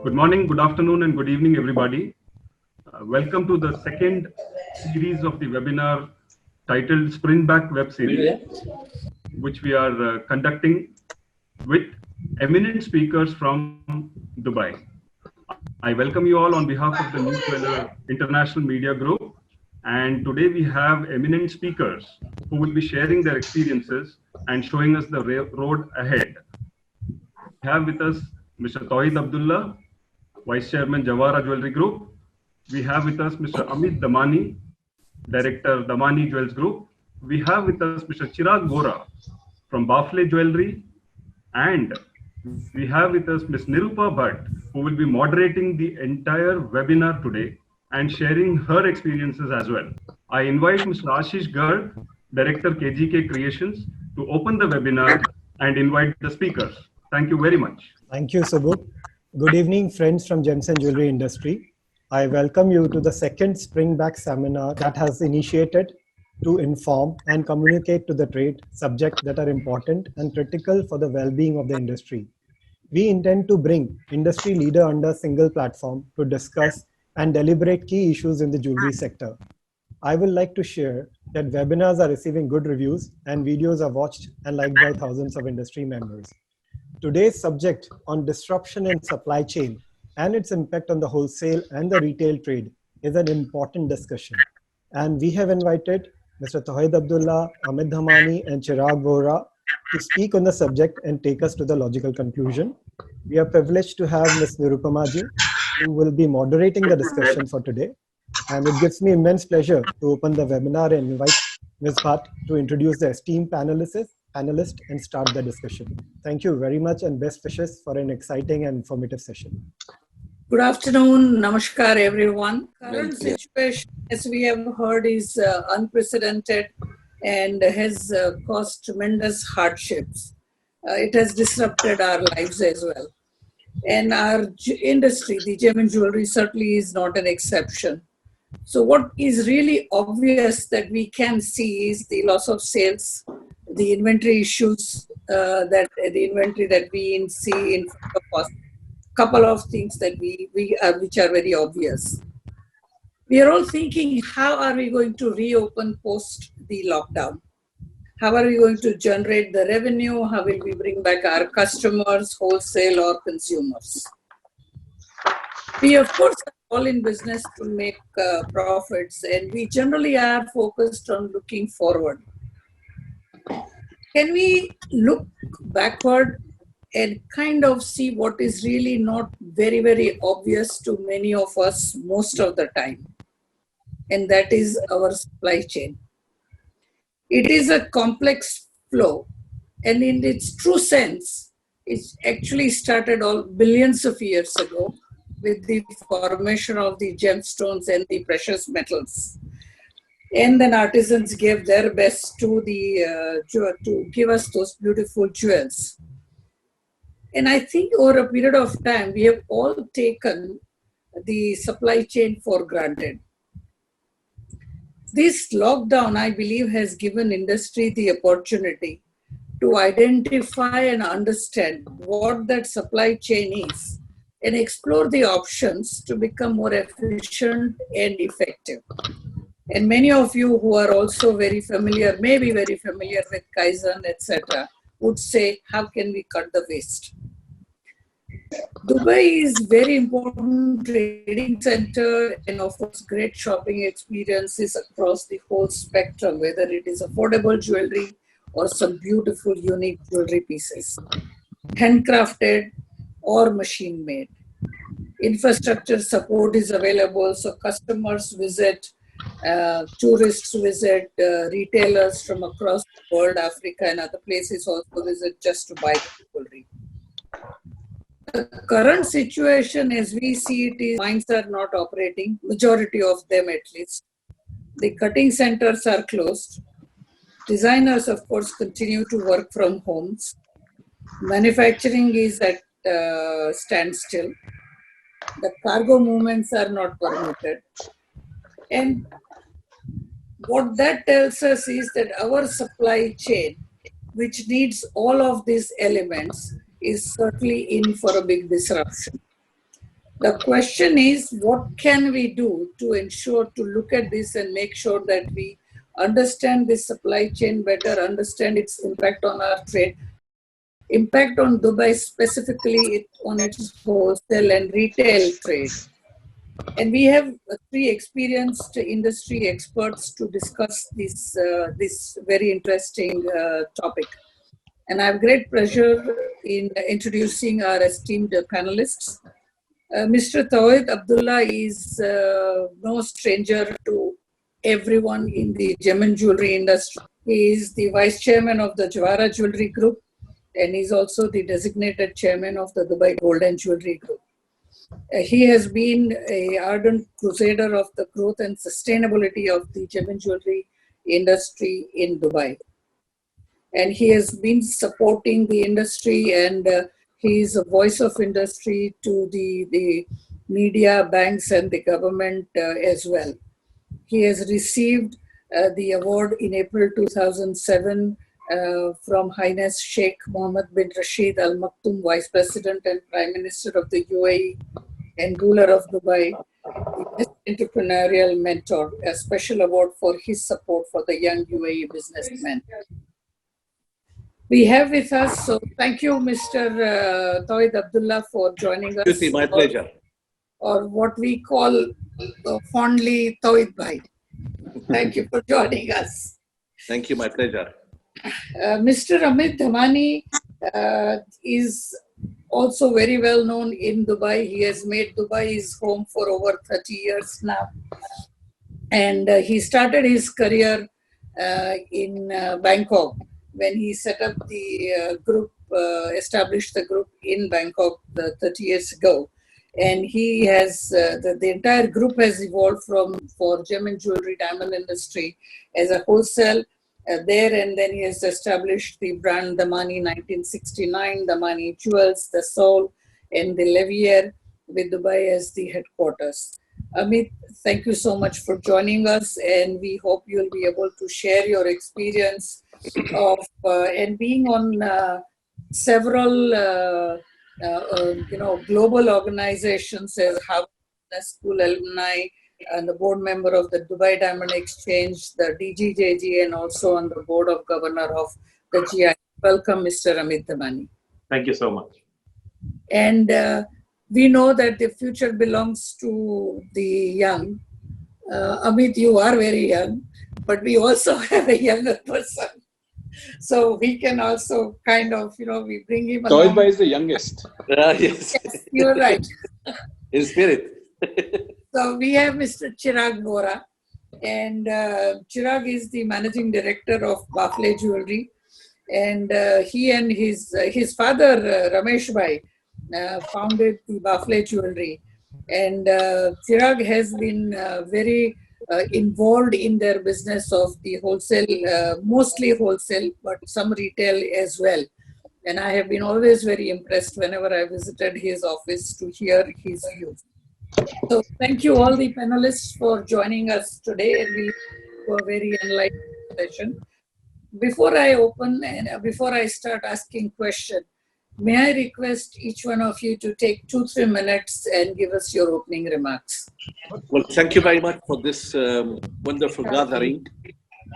Good morning, good afternoon, and good evening, everybody. Welcome to the second series of the webinar titled Sprint Back Web Series, which we are conducting with eminent speakers from Dubai. I welcome you all on behalf of the New Jeweller International Media Group. And today we have eminent speakers who will be sharing their experiences and showing us the road ahead. We have with us Mr. Tawheed Abdullah, Vice Chairman, Jawhara Jewellery Group. We have with us Mr. Amit Damani, Director, Damani Jewels Group. We have with us Mr. Chirag Bora from Bafle Jewellery. And we have with us Ms. Nirupa Bhatt, who will be moderating the entire webinar today and sharing her experiences as well. I invite Mr. Ashish Garg, Director, KGK Creations, to open the webinar and invite the speakers. Thank you very much. Thank you, Subbu. Good evening, friends from Gems and Jewelry industry. I welcome you to the second Spring Back seminar that has initiated to inform and communicate to the trade subjects that are important and critical for the well-being of the industry. We intend to bring industry leader under a single platform to discuss and deliberate key issues in the jewelry sector. I would like to share that webinars are receiving good reviews and videos are watched and liked by thousands of industry members. Today's subject on disruption in supply chain and its impact on the wholesale and the retail trade is an important discussion. And we have invited Mr. Tawheed Abdullah, Amit Damani, and Chirag Bora to speak on the subject and take us to the logical conclusion. We are privileged to have Ms. Nirupama ji, who will be moderating the discussion for today. And it gives me immense pleasure to open the webinar and invite Ms. Bhatt to introduce the esteemed panelists and start the discussion. Thank you very much and best wishes for an exciting and informative session. Good afternoon, namaskar everyone. Current situation, as we have heard, is unprecedented and has caused tremendous hardships. It has disrupted our lives as well. And our industry, the gem and jewelry, certainly is not an exception. So what is really obvious that we can see is the loss of sales, the inventory issues, the inventory that we see in front of us. Couple of things that which are very obvious. We are all thinking, how are we going to reopen post the lockdown? How are we going to generate the revenue? How will we bring back our customers, wholesale or consumers? We of course are all in business to make profits, and we generally are focused on looking forward. Can we look backward and kind of see what is really not very, very obvious to many of us most of the time? And that is our supply chain. It is a complex flow, and in its true sense, it actually started all billions of years ago with the formation of the gemstones and the precious metals. And then artisans gave their best to give us those beautiful jewels. And I think over a period of time, we have all taken the supply chain for granted. This lockdown, I believe, has given industry the opportunity to identify and understand what that supply chain is and explore the options to become more efficient and effective. And many of you who are also very familiar, maybe very familiar with Kaizen, etc., would say, how can we cut the waste? Dubai is very important trading center and offers great shopping experiences across the whole spectrum, whether it is affordable jewelry or some beautiful, unique jewelry pieces, handcrafted or machine made. Infrastructure support is available, so customers visit, tourists visit, retailers from across the world, Africa and other places also visit just to buy jewelry. The current situation as we see it is mines are not operating, majority of them at least. The cutting centers are closed. Designers, of course, continue to work from homes. Manufacturing is at standstill. The cargo movements are not permitted. And what that tells us is that our supply chain, which needs all of these elements, is certainly in for a big disruption. The question is, what can we do to ensure to look at this and make sure that we understand this supply chain better, understand its impact on our trade, impact on Dubai specifically on its wholesale and retail trade. And we have three experienced industry experts to discuss this very interesting topic. And I have great pleasure in introducing our esteemed panelists. Mr. Tawid Abdullah is no stranger to everyone in the gem and jewelry industry. He is the vice chairman of the Jewellery Jewelry Group, and he's also the designated chairman of the Dubai Gold and Jewelry Group. He has been an ardent crusader of the growth and sustainability of the gem and jewelry industry in Dubai. And he has been supporting the industry, and he is a voice of industry to the media, banks, and the government as well. He has received the award in April 2007 from Highness Sheikh Mohammed bin Rashid Al Maktoum, Vice President and Prime Minister of the UAE and ruler of Dubai, the Best Entrepreneurial Mentor, a special award for his support for the young UAE businessmen. We have with us, so thank you, Mr. Tawid Abdullah, for joining us. My pleasure. Or what we call fondly Tawid Bhai. Thank you for joining us. Thank you, my pleasure. Mr. Amit Dhamani is also very well known in Dubai. He has made Dubai his home for over 30 years now. And he started his career in Bangkok when he set up the group, established the group in Bangkok 30 years ago. And he has, the entire group has evolved for gem and jewelry diamond industry as a wholesale there, and then he has established the brand Damani 1969, Damani Jewels, the Soul, and the Levier with Dubai as the headquarters. Amit, thank you so much for joining us, and we hope you'll be able to share your experience of and being on several global organizations as Harvard Business School alumni and the board member of the Dubai Diamond Exchange, the DGJG, and also on the board of governor of the GI. Welcome, Mr. Amit Dhamani. Thank you so much. And we know that the future belongs to the young. Amit, you are very young, but we also have a younger person. So we can also kind of, we bring him along. Tawid Bhai is the youngest. Yes. Yes, you're right. In spirit. So we have Mr. Chirag Vora, and Chirag is the managing director of Bafle Jewellery, and he and his father Ramesh Bhai founded the Bafle Jewellery, and Chirag has been very involved in their business of the wholesale, mostly wholesale, but some retail as well. And I have been always very impressed whenever I visited his office to hear his views. So thank you all the panelists for joining us today, and we were a very enlightening session. Before I open and before I start asking questions, may I request each one of you to take 2-3 minutes and give us your opening remarks. Well, thank you very much for this wonderful gathering.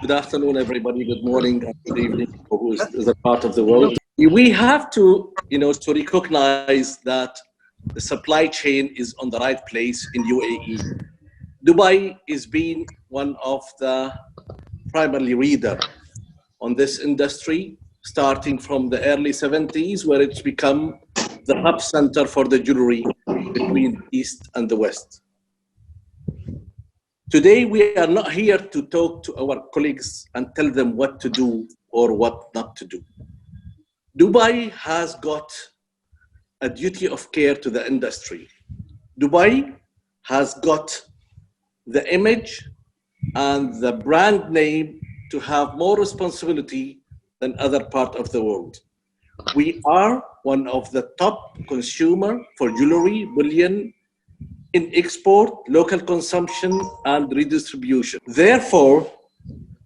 Good afternoon, everybody. Good morning and good evening for who is a part of the world. We have to, to recognize that the supply chain is on the right place in UAE. Dubai is being one of the primary leader on this industry, starting from the early 70s, where it's become the hub center for the jewelry between the East and the West. Today, we are not here to talk to our colleagues and tell them what to do or what not to do. Dubai has got a duty of care to the industry. Dubai has got the image and the brand name to have more responsibility than other parts of the world. We are one of the top consumer for jewelry, bullion, in export, local consumption, and redistribution. Therefore,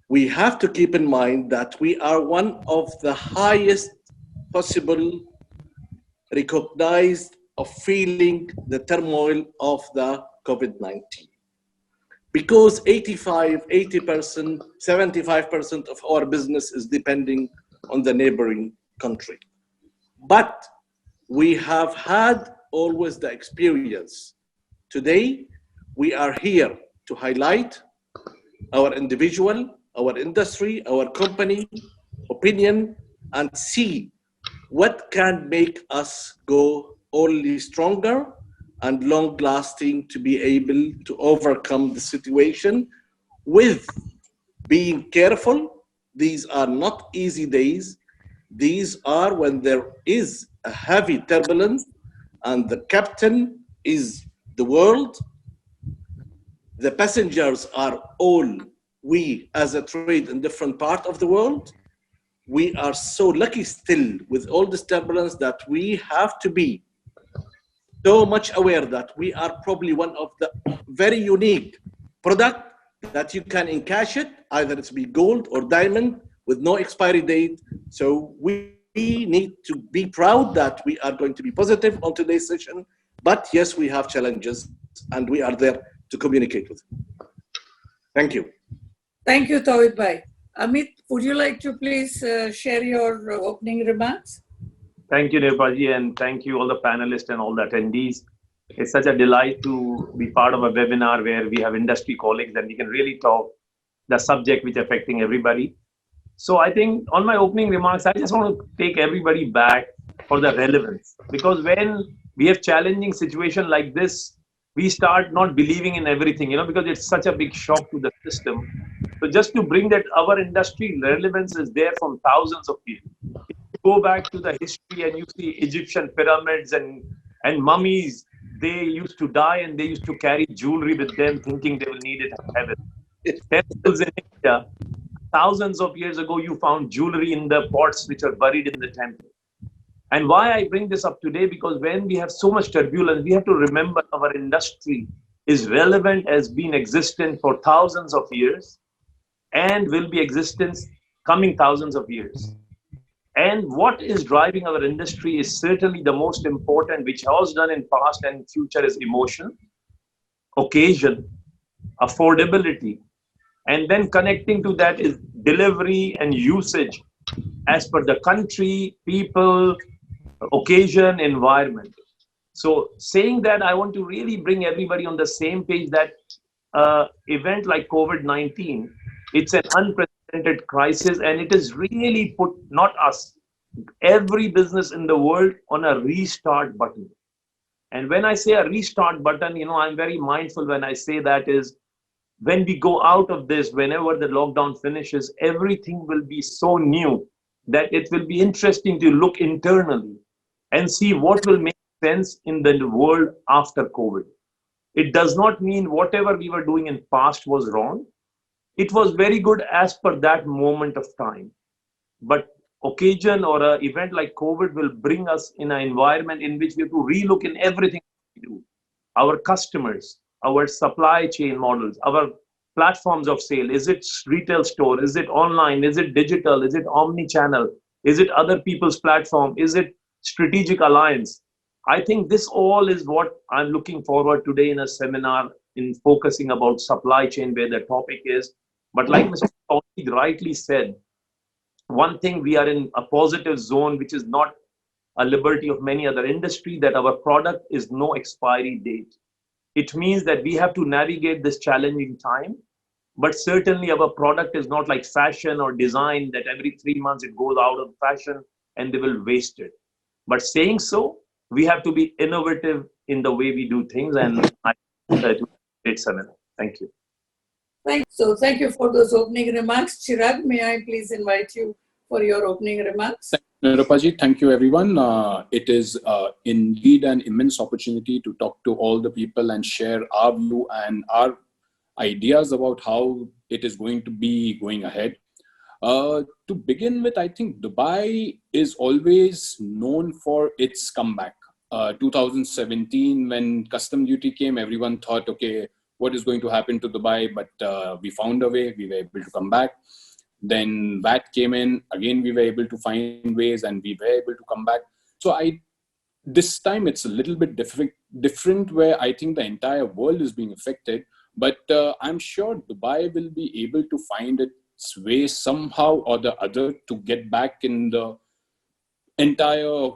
we have to keep in mind that we are one of the highest possible recognized of feeling the turmoil of the COVID-19. Because 85, 80%, 75% of our business is depending on the neighboring country. But we have had always the experience. Today, we are here to highlight our individual, our industry, our company opinion, and see what can make us go only stronger and long lasting to be able to overcome the situation with being careful. These are not easy days. These are when there is a heavy turbulence and the captain is the world. The passengers are all we as a trade in different part of the world. We are so lucky still with all this turbulence that we have to be so much aware that we are probably one of the very unique product that you can encash it, either it's be gold or diamond with no expiry date. So we need to be proud that we are going to be positive on today's session. But yes, we have challenges and we are there to communicate with them. Thank you. Thank you, Tawhid Bhai. Amit, would you like to please share your opening remarks? Thank you, Nirpaji, and thank you all the panelists and all the attendees. It's such a delight to be part of a webinar where we have industry colleagues and we can really talk the subject which is affecting everybody. So I think on my opening remarks, I just want to take everybody back for the relevance, because when we have challenging situation like this, we start not believing in everything, because it's such a big shock to the system. So just to bring that our industry relevance is there from thousands of years. If you go back to the history and you see Egyptian pyramids and mummies, they used to die and they used to carry jewelry with them thinking they will need it in heaven. Temples in India, thousands of years ago, you found jewelry in the pots which are buried in the temple. And why I bring this up today, because when we have so much turbulence, we have to remember our industry is relevant, has been existent for thousands of years and will be existent coming thousands of years. And what is driving our industry is certainly the most important, which was done in past and future, is emotion, occasion, affordability, and then connecting to that is delivery and usage as per the country, people, occasion, environment. So saying that, I want to really bring everybody on the same page that event like COVID-19, it's an unprecedented crisis, and it has really put, not us, every business in the world on a restart button. And when I say a restart button, I'm very mindful when I say that is, when we go out of this, whenever the lockdown finishes, everything will be so new that it will be interesting to look internally and see what will make sense in the world after COVID. It does not mean whatever we were doing in past was wrong. It was very good as per that moment of time. But occasion or an event like COVID will bring us in an environment in which we have to relook in everything we do. Our customers, our supply chain models, our platforms of sale. Is it retail store? Is it online? Is it digital? Is it omni-channel? Is it other people's platform? Is it strategic alliance? I think this all is what I'm looking forward today in a seminar in focusing about supply chain, where the topic is. But like Mr. Tawhid rightly said, one thing, we are in a positive zone, which is not a liberty of many other industry, that our product is no expiry date. It means that we have to navigate this challenging time, but certainly our product is not like fashion or design that every 3 months it goes out of fashion and they will waste it. But saying so, we have to be innovative in the way we do things, and I do great seminar. Thank you. Thank you for those opening remarks. Chirag, may I please invite you for your opening remarks? Nirupaji, thank you everyone. It is indeed an immense opportunity to talk to all the people and share our view and our ideas about how it is going to be going ahead. To begin with, I think Dubai is always known for its comeback. 2017, when custom duty came, everyone thought, okay, what is going to happen to Dubai? But we found a way, we were able to come back. Then VAT came in, again, we were able to find ways and we were able to come back. So I this time it's a little bit different where I think the entire world is being affected. But I'm sure Dubai will be able to find its way somehow or the other to get back in the entire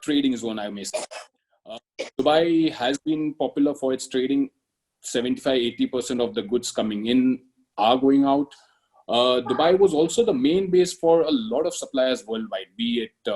trading zone, I may say. Dubai has been popular for its trading. 75-80% of the goods coming in are going out. Dubai was also the main base for a lot of suppliers worldwide, be it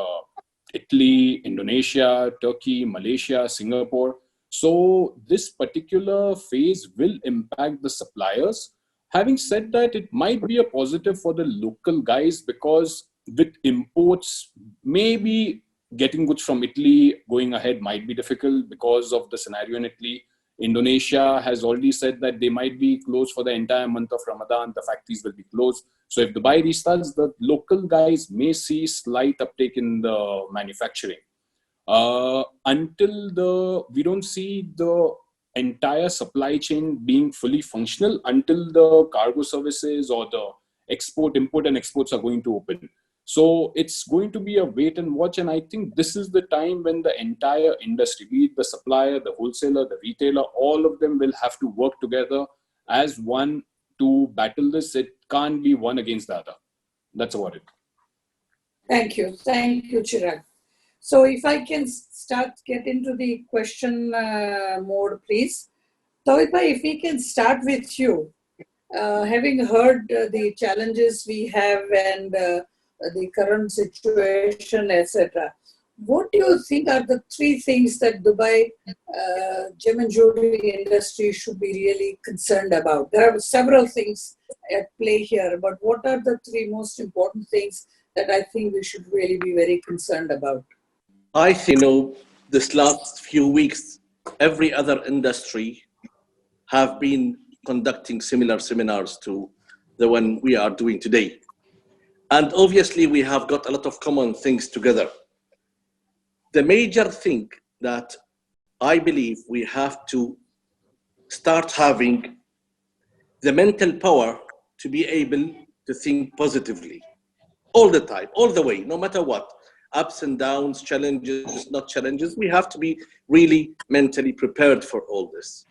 Italy, Indonesia, Turkey, Malaysia, Singapore. So this particular phase will impact the suppliers. Having said that, it might be a positive for the local guys, because with imports, maybe getting goods from Italy going ahead might be difficult because of the scenario in Italy. Indonesia has already said that they might be closed for the entire month of Ramadan. The factories will be closed. So if Dubai restarts, the local guys may see slight uptake in the manufacturing. Until we don't see the entire supply chain being fully functional, until the cargo services or the import and exports are going to open. So it's going to be a wait and watch. And I think this is the time when the entire industry, be it the supplier, the wholesaler, the retailer, all of them will have to work together as one to battle this. It can't be one against the other. That's about it. Thank you, Chirag. So if I can get into the question mode, please. Tawita, if we can start with you. Having heard the challenges we have and the current situation, etc., what do you think are the three things that Dubai gem and jewelry industry should be really concerned about? There are several things at play here, but what are the three most important things that I think we should really be very concerned about? I think, this last few weeks, every other industry have been conducting similar seminars to the one we are doing today. And obviously, we have got a lot of common things together. The major thing that I believe we have to start having the mental power to be able to think positively all the time, all the way, no matter what, ups and downs, challenges, not challenges. We have to be really mentally prepared for all this.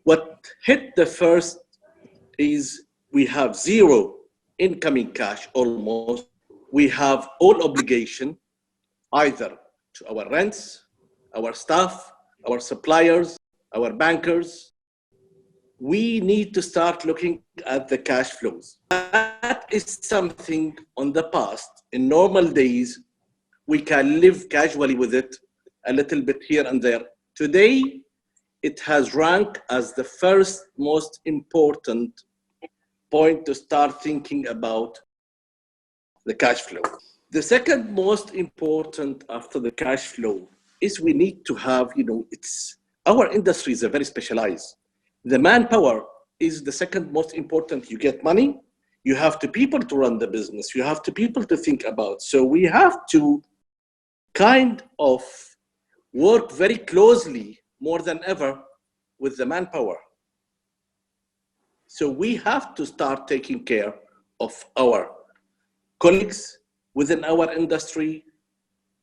What hit the first is we have zero incoming cash almost. We have all obligation either to our rents, our staff, our suppliers, our bankers. We need to start looking at the cash flows. That is something on the past. In normal days, we can live casually with it, a little bit here and there. Today, it has ranked as the first most important point to start thinking about the cash flow. The second most important after the cash flow is we need to have, our industry is very specialized. The manpower is the second most important. You get money, you have the people to run the business, you have the people to think about. So we have to kind of work very closely, more than ever, with the manpower. So we have to start taking care of our colleagues within our industry.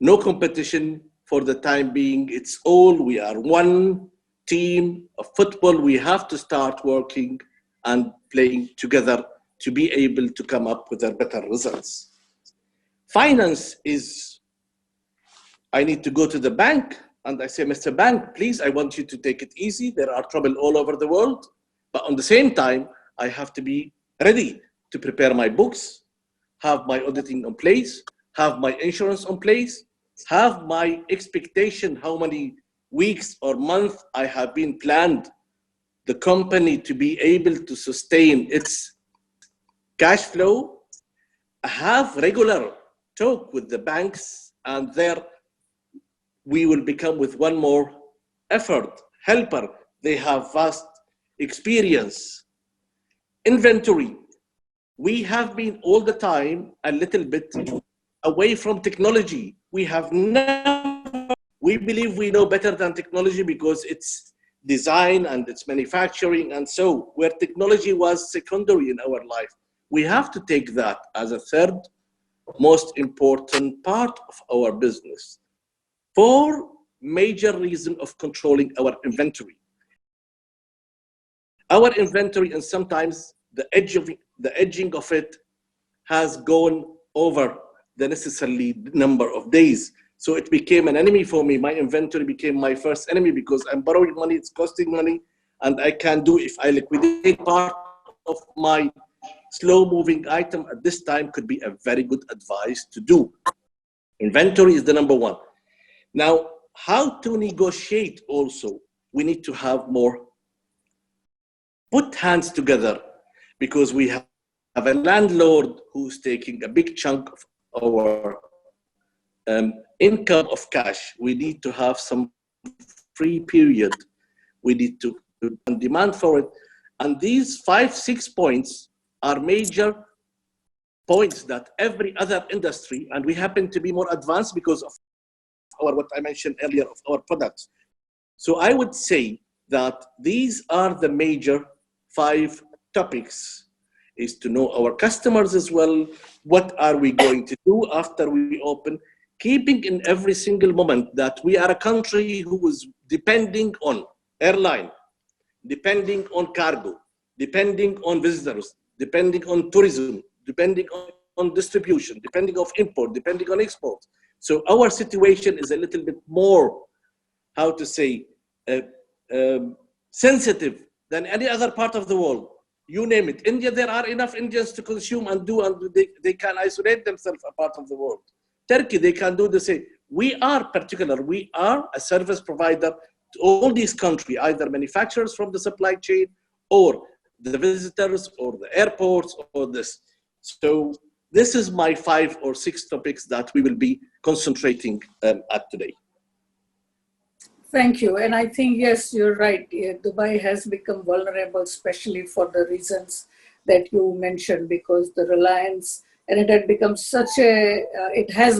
No competition for the time being. It's all, we are one team of football. We have to start working and playing together to be able to come up with better results. Finance is, I need to go to the bank and I say, Mr. Bank, please, I want you to take it easy. There are trouble all over the world. But on the same time, I have to be ready to prepare my books, have my auditing in place, have my insurance in place, have my expectation how many weeks or months I have been planned the company to be able to sustain its cash flow, have regular talk with the banks, and there we will become with one more effort, helper. They have vast experience. Inventory. We have been all the time a little bit away from technology. We believe we know better than technology because it's design and it's manufacturing, and so where technology was secondary in our life. We have to take that as a third most important part of our business. 4 major reasons of controlling our inventory. Our inventory, and sometimes the edging of it has gone over the necessary number of days. So it became an enemy for me. My inventory became my first enemy because I'm borrowing money, it's costing money, and I can do, if I liquidate part of my slow moving item at this time, could be a very good advice to do. Inventory is the number 1. Now, how to negotiate also, we need to have more put hands together, because we have a landlord who's taking a big chunk of our income of cash. We need to have some free period. We need to demand for it. And these 5-6 points are major points that every other industry, and we happen to be more advanced because of what I mentioned earlier of our products. So I would say that these are the major 5 topics, is to know our customers as well. What are we going to do after we open? Keeping in every single moment that we are a country who is depending on airline, depending on cargo, depending on visitors, depending on tourism, depending on distribution, depending on import, depending on export. So our situation is a little bit more, how to say, sensitive than any other part of the world. You name it. India, there are enough Indians to consume and do, and they can isolate themselves a part of the world. Turkey, they can do the same. We are particular. We are a service provider to all these countries, either manufacturers from the supply chain or the visitors or the airports or this. So this is my 5 or 6 topics that we will be concentrating at today. Thank you. And I think, yes, you're right. Dubai has become vulnerable, especially for the reasons that you mentioned, because the reliance, and it has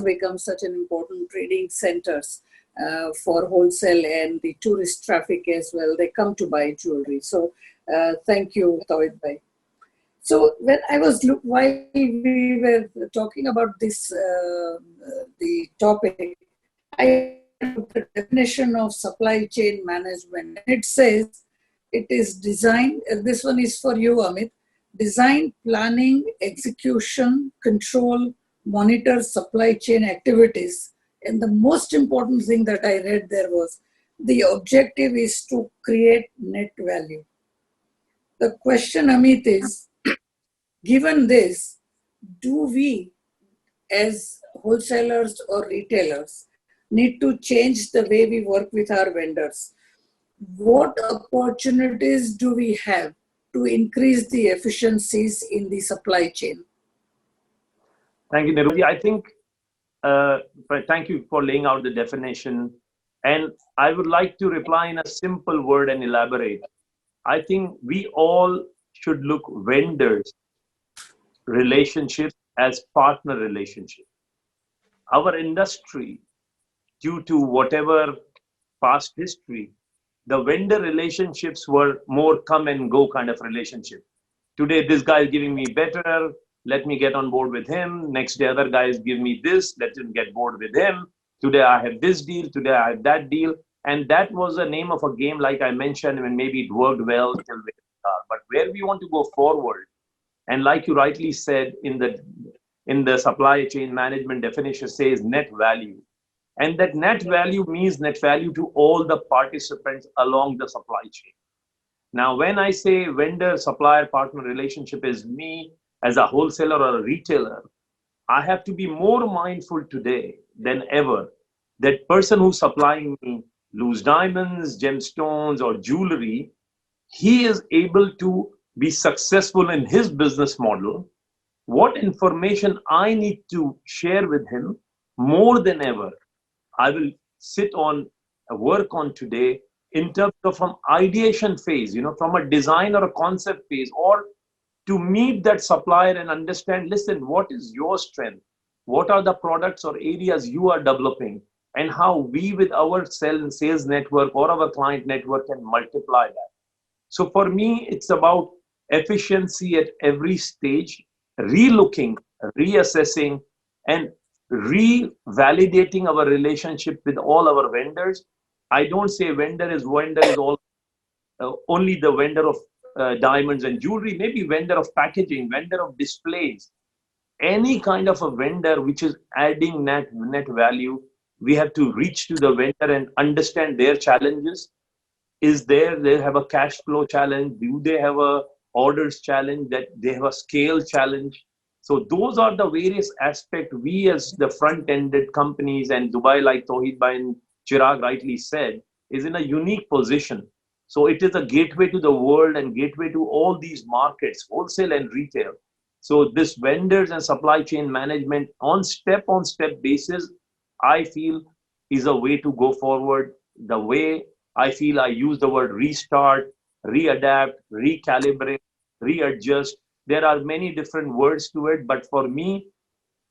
become such an important trading centers for wholesale and the tourist traffic as well. They come to buy jewelry. So thank you, Tawid Bhai. So when while we were talking about this, the topic, I the definition of supply chain management. It says it is design, this one is for you, Amit, design, planning, execution, control, monitor supply chain activities. And the most important thing that I read there was the objective is to create net value. The question, Amit, is, given this, do we as wholesalers or retailers need to change the way we work with our vendors? What opportunities do we have to increase the efficiencies in the supply chain? Thank you, Niruji. I think, thank you for laying out the definition. And I would like to reply in a simple word and elaborate. I think we all should look vendors relationships as partner relationships. Our industry, due to whatever past history, the vendor relationships were more come and go kind of relationship. Today, this guy is giving me better, let me get on board with him. Next day, other guys give me this, let him get bored with him. Today, I have this deal, today, I have that deal. And that was the name of a game, like I mentioned, when maybe it worked well till where we are. But where we want to go forward, and like you rightly said, in the supply chain management definition says net value. And that net value means net value to all the participants along the supply chain. Now, when I say vendor supplier partner relationship is me as a wholesaler or a retailer, I have to be more mindful today than ever that person who's supplying me loose diamonds, gemstones, or jewelry, he is able to be successful in his business model. What information I need to share with him more than ever, I will sit on, work on today in terms of from ideation phase, from a design or a concept phase, or to meet that supplier and understand, listen, what is your strength? What are the products or areas you are developing, and how we with our sales network or our client network can multiply that. So for me, it's about efficiency at every stage, relooking, reassessing, and revalidating our relationship with all our vendors. I don't say vendor is all only the vendor of diamonds and jewelry, maybe vendor of packaging, vendor of displays, any kind of a vendor which is adding net value. We have to reach to the vendor and understand their challenges. Is they have a cash flow challenge? Do they have a orders challenge? That they have a scale challenge? So those are the various aspects we as the front-ended companies, and Dubai, like Tauheed Bhai and Chirag rightly said, is in a unique position. So it is a gateway to the world and gateway to all these markets, wholesale and retail. So this vendors and supply chain management on step basis, I feel is a way to go forward. The way I feel I use the word restart, readapt, recalibrate, readjust. There are many different words to it, but for me,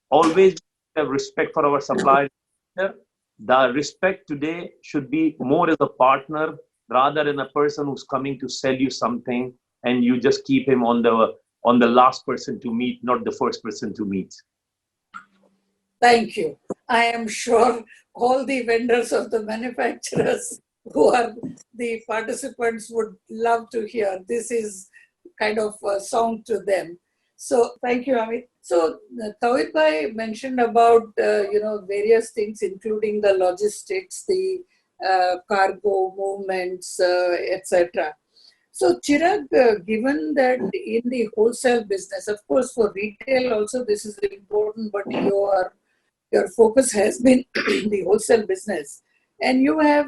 always have respect for our suppliers. The respect today should be more as a partner rather than a person who's coming to sell you something and you just keep him on the last person to meet, not the first person to meet. Thank you. I am sure all the vendors of the manufacturers who are the participants would love to hear. This is kind of a song to them. So thank you, Amit. So Tauheed Bhai mentioned about various things, including the logistics, the cargo movements, etc. So Chirag, given that in the wholesale business, of course for retail also this is important, but your focus has been the wholesale business, and you have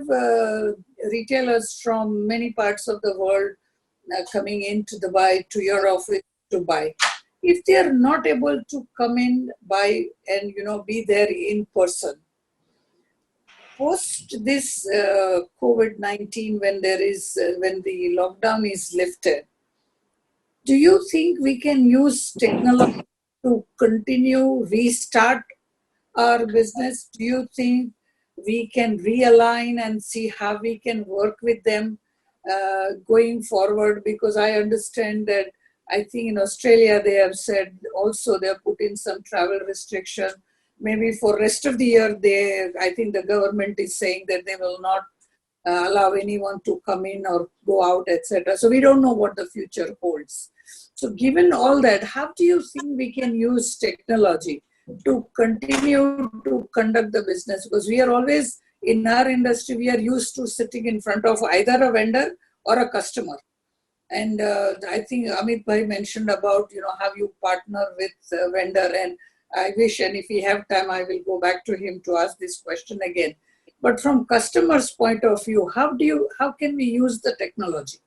retailers from many parts of the world coming into Dubai to your office to buy. If they are not able to come in, buy, and be there in person, post this COVID-19, when the lockdown is lifted, do you think we can use technology to continue restart our business? Do you think we can realign and see how we can work with them going forward? Because I understand that I think in Australia they have said also they have put in some travel restriction. Maybe for rest of the year, I think the government is saying that they will not allow anyone to come in or go out, etc. So we don't know what the future holds. So given all that, how do you think we can use technology to continue to conduct the business? Because we are always, in our industry, we are used to sitting in front of either a vendor or a customer. And I think Amit Bhai mentioned about, how you partner with a vendor, and I wish, and if we have time, I will go back to him to ask this question again. But from customers' point of view, how can we use the technology?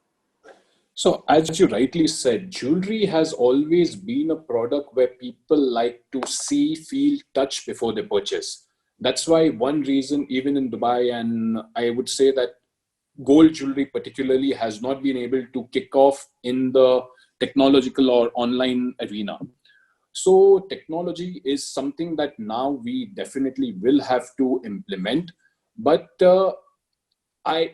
So as you rightly said, jewelry has always been a product where people like to see, feel, touch before they purchase. That's why one reason, even in Dubai, and I would say that gold jewelry particularly has not been able to kick off in the technological or online arena. So technology is something that now we definitely will have to implement. But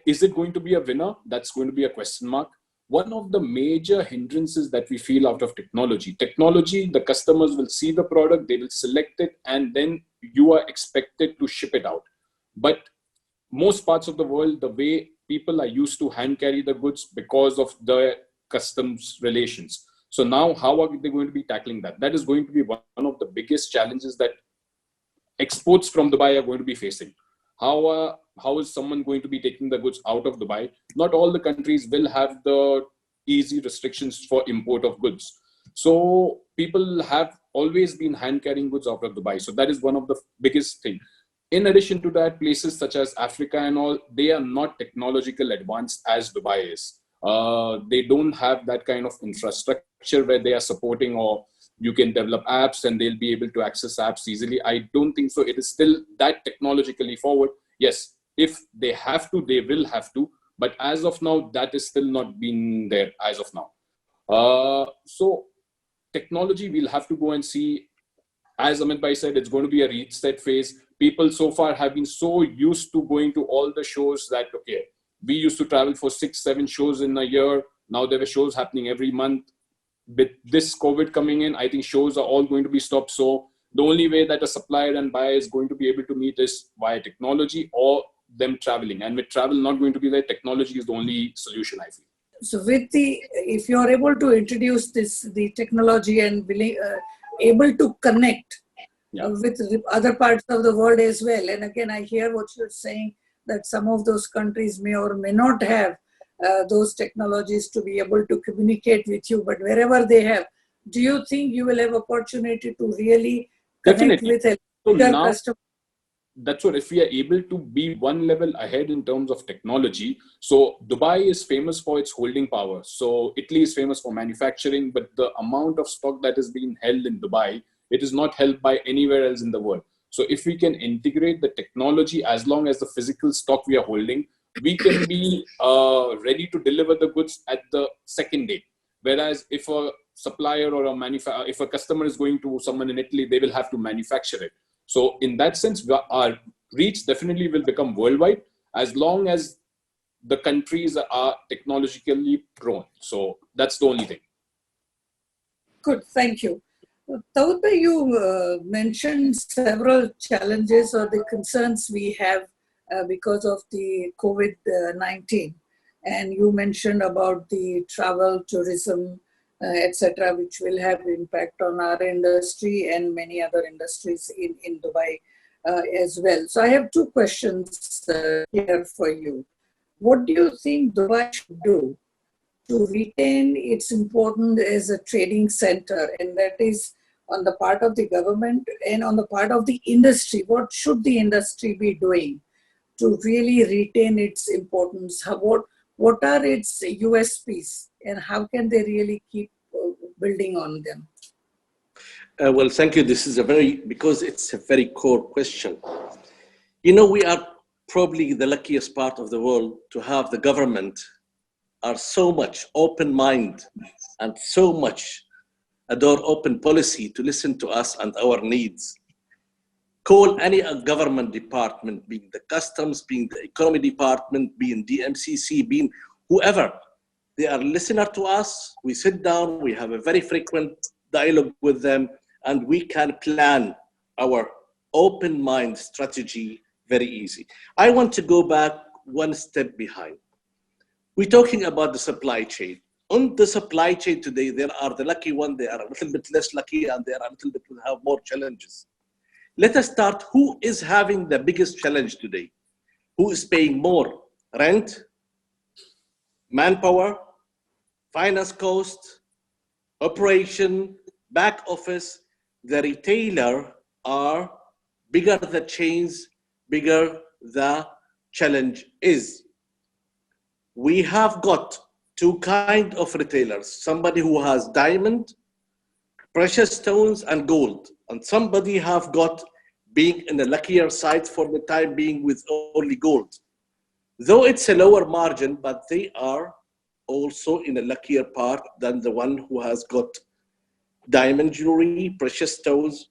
is it going to be a winner? That's going to be a question mark. One of the major hindrances that we feel out of technology, the customers will see the product, they will select it, and then you are expected to ship it out. But most parts of the world, the way people are used to hand carry the goods because of the customs relations. So now how are they going to be tackling that? That is going to be one of the biggest challenges that exports from Dubai are going to be facing. How is someone going to be taking the goods out of Dubai? Not all the countries will have the easy restrictions for import of goods. So people have always been hand carrying goods out of Dubai. So that is one of the biggest things. In addition to that, places such as Africa and all, they are not technological advanced as Dubai is. They don't have that kind of infrastructure where they are supporting, or you can develop apps and they'll be able to access apps easily. I don't think so. It is still that technologically forward. Yes, if they have to, they will have to. But as of now, that is still not been there as of now. So technology, we'll have to go and see. As Amit Bhai said, it's going to be a reset phase. People so far have been so used to going to all the shows that, okay, we used to travel for 6-7 shows in a year. Now there were shows happening every month. With this COVID coming in, I think shows are all going to be stopped. So the only way that a supplier and buyer is going to be able to meet is via technology or them traveling. And with travel not going to be there, technology is the only solution, I feel. So if you are able to introduce the technology and able to connect with other parts of the world as well. And again, I hear what you're saying, that some of those countries may or may not have those technologies to be able to communicate with you, but wherever they have, do you think you will have opportunity to really connect with a customer? That's what, if we are able to be one level ahead in terms of technology. So Dubai is famous for its holding power. So Italy is famous for manufacturing, but the amount of stock that is being held in Dubai, it is not held by anywhere else in the world. So if we can integrate the technology, as long as the physical stock we are holding, we can be ready to deliver the goods at the second day. Whereas if a supplier or if a customer is going to someone in Italy, they will have to manufacture it. So in that sense, our reach definitely will become worldwide as long as the countries are technologically prone. So that's the only thing. Good, thank you. Dawood bhai, you mentioned several challenges or the concerns we have because of the COVID-19. And you mentioned about the travel, tourism, etc., which will have impact on our industry and many other industries in Dubai as well. So I have two questions here for you. What do you think Dubai should do to retain its importance as a trading center? And that is on the part of the government and on the part of the industry. What should the industry be doing to really retain its importance? What are its USPs and how can they really keep building on them? Well, thank you. This is because it's a very core question. We are probably the luckiest part of the world to have the government are so much open mind and so much a door open policy to listen to us and our needs. Call any government department, being the customs, being the economy department, being DMCC, being whoever. They are listener to us. We sit down, we have a very frequent dialogue with them, and we can plan our open mind strategy very easy. I want to go back one step behind. We're talking about the supply chain. On the supply chain today, there are the lucky ones, they are a little bit less lucky, and they are a little bit have more challenges. Let us start. Who is having the biggest challenge today? Who is paying more? Rent, manpower, finance cost, operation, back office. The retailer are bigger the chains, bigger the challenge is. We have got two kinds of retailers. Somebody who has diamond, precious stones, and gold. And somebody have got being in the luckier side for the time being with only gold. Though it's a lower margin, but they are also in a luckier part than the one who has got diamond jewelry, precious stones.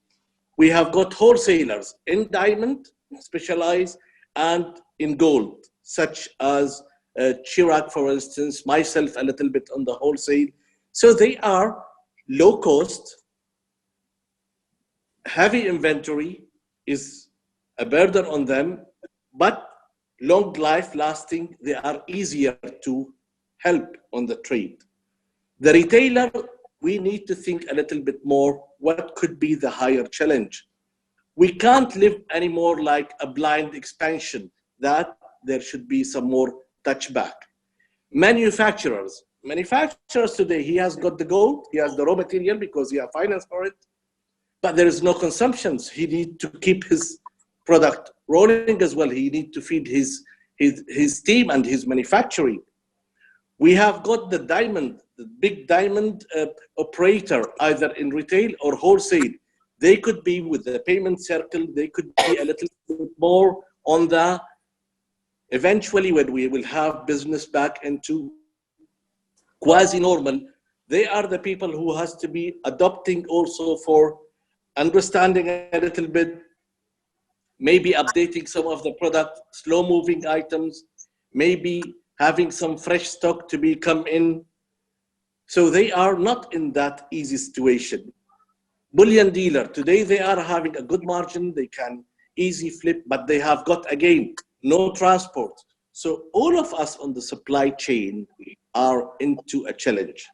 We have got wholesalers in diamond, specialized, and in gold, such as Chirac, for instance, myself a little bit on the wholesale. So they are low cost, heavy inventory is a burden on them, but long life lasting, they are easier to help on the trade. The retailer, we need to think a little bit more, what could be the higher challenge? We can't live anymore like a blind expansion, that there should be some more touchback. Manufacturers today, he has got the gold, he has the raw material because he has finance for it, but there is no consumptions. He needs to keep his product rolling as well. He needs to feed his team and his manufacturing. We have got the diamond, the big diamond operator, either in retail or wholesale. They could be with the payment circle. They could be a little bit more on the, eventually when we will have business back into quasi-normal, they are the people who has to be adopting also for understanding a little bit, maybe updating some of the product, slow-moving items, maybe having some fresh stock to be come in. So they are not in that easy situation. bullion dealer. Today they are having a good margin. They can easy flip, but they have got, again, no transport. So all of us on the supply chain are into a challenge.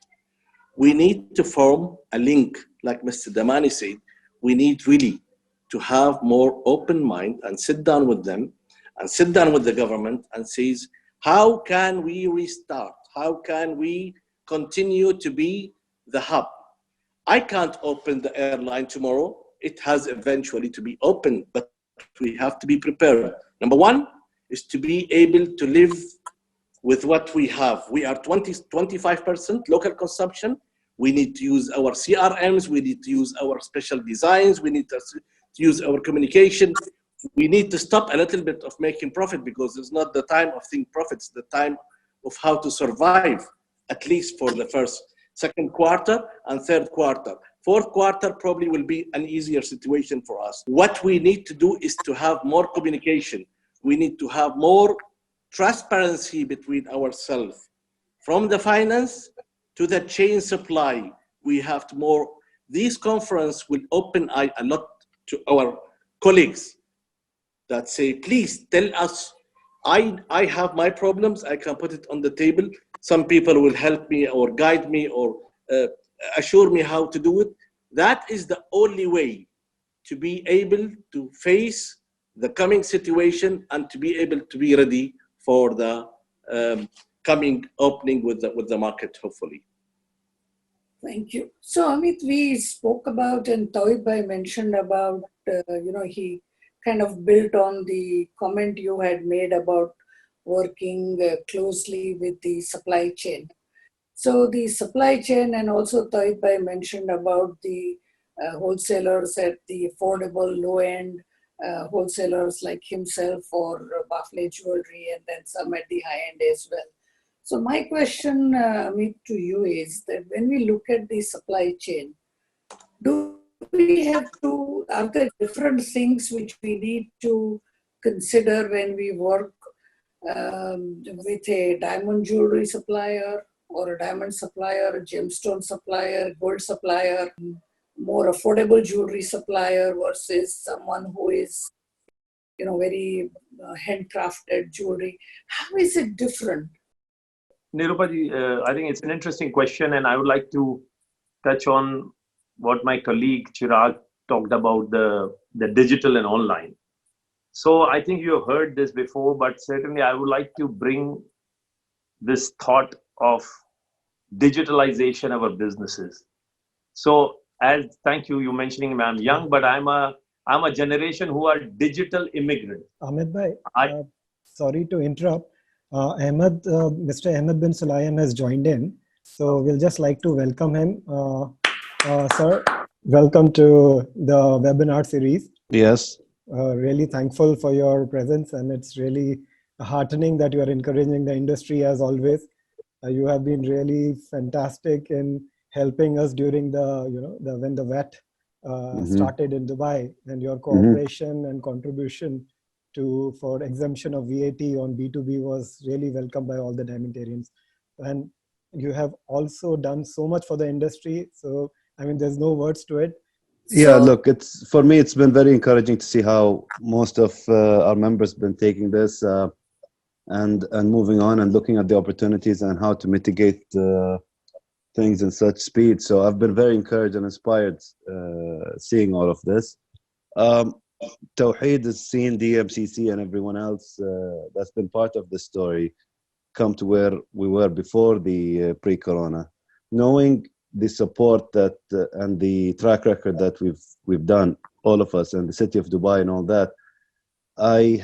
We need to form a link, like Mr. Damani said. We need really to have more open mind and sit down with them and sit down with the government and says, how can we restart? How can we continue to be the hub? I can't open the airline tomorrow. It has eventually to be open, but we have to be prepared. Number one is to be able to live with what we have. We are 25% local consumption. We need to use our CRMs. We need to use our special designs. We need to use our communication. We need to stop a little bit of making profit, because it's not the time of think profits, the time of how to survive, at least for the second quarter and third quarter. Fourth quarter probably will be an easier situation for us. What we need to do is to have more communication. We need to have more transparency between ourselves. From the finance to the chain supply, we have to more. This conference will open a lot to our colleagues that say, please tell us, I have my problems, I can put it on the table. Some people will help me or guide me or assure me how to do it. That is the only way to be able to face the coming situation and to be able to be ready for the coming opening with the market, hopefully. Thank you. So Amit, we spoke about, and Tawib mentioned about, he kind of built on the comment you had made about working closely with the supply chain. So the supply chain, and also Tawib mentioned about the wholesalers at the affordable low end, wholesalers like himself or Bafle Jewellery, and then some at the high end as well. So my question, Amit, to you is that when we look at the supply chain, are there different things which we need to consider when we work with a diamond jewelry supplier or a diamond supplier, a gemstone supplier, gold supplier, more affordable jewelry supplier versus someone who is, very handcrafted jewelry? How is it different? Nirupaji, I think it's an interesting question, and I would like to touch on what my colleague Chirag talked about, the digital and online. So I think you have heard this before, but certainly I would like to bring this thought of digitalization of our businesses. So thank you, you mentioning I'm young, but I'm a generation who are digital immigrant. Ahmed bhai, sorry to interrupt. Mr. Ahmed bin Sulayem has joined in. So we'll just like to welcome him. Sir, welcome to the webinar series. Yes. Really thankful for your presence, and it's really heartening that you are encouraging the industry as always. You have been really fantastic in helping us during when the VAT started in Dubai, and your cooperation and contribution for exemption of VAT on B2B was really welcomed by all the diamondarians. And you have also done so much for the industry. So, I mean, there's no words to it. Yeah, look, for me, it's been very encouraging to see how most of our members have been taking this and moving on and looking at the opportunities and how to mitigate things in such speed. So I've been very encouraged and inspired seeing all of this. Tawheed has seen DMCC and everyone else that's been part of the story come to where we were before the pre-corona, knowing the support that and the track record that we've done, all of us, and the city of Dubai and all that. I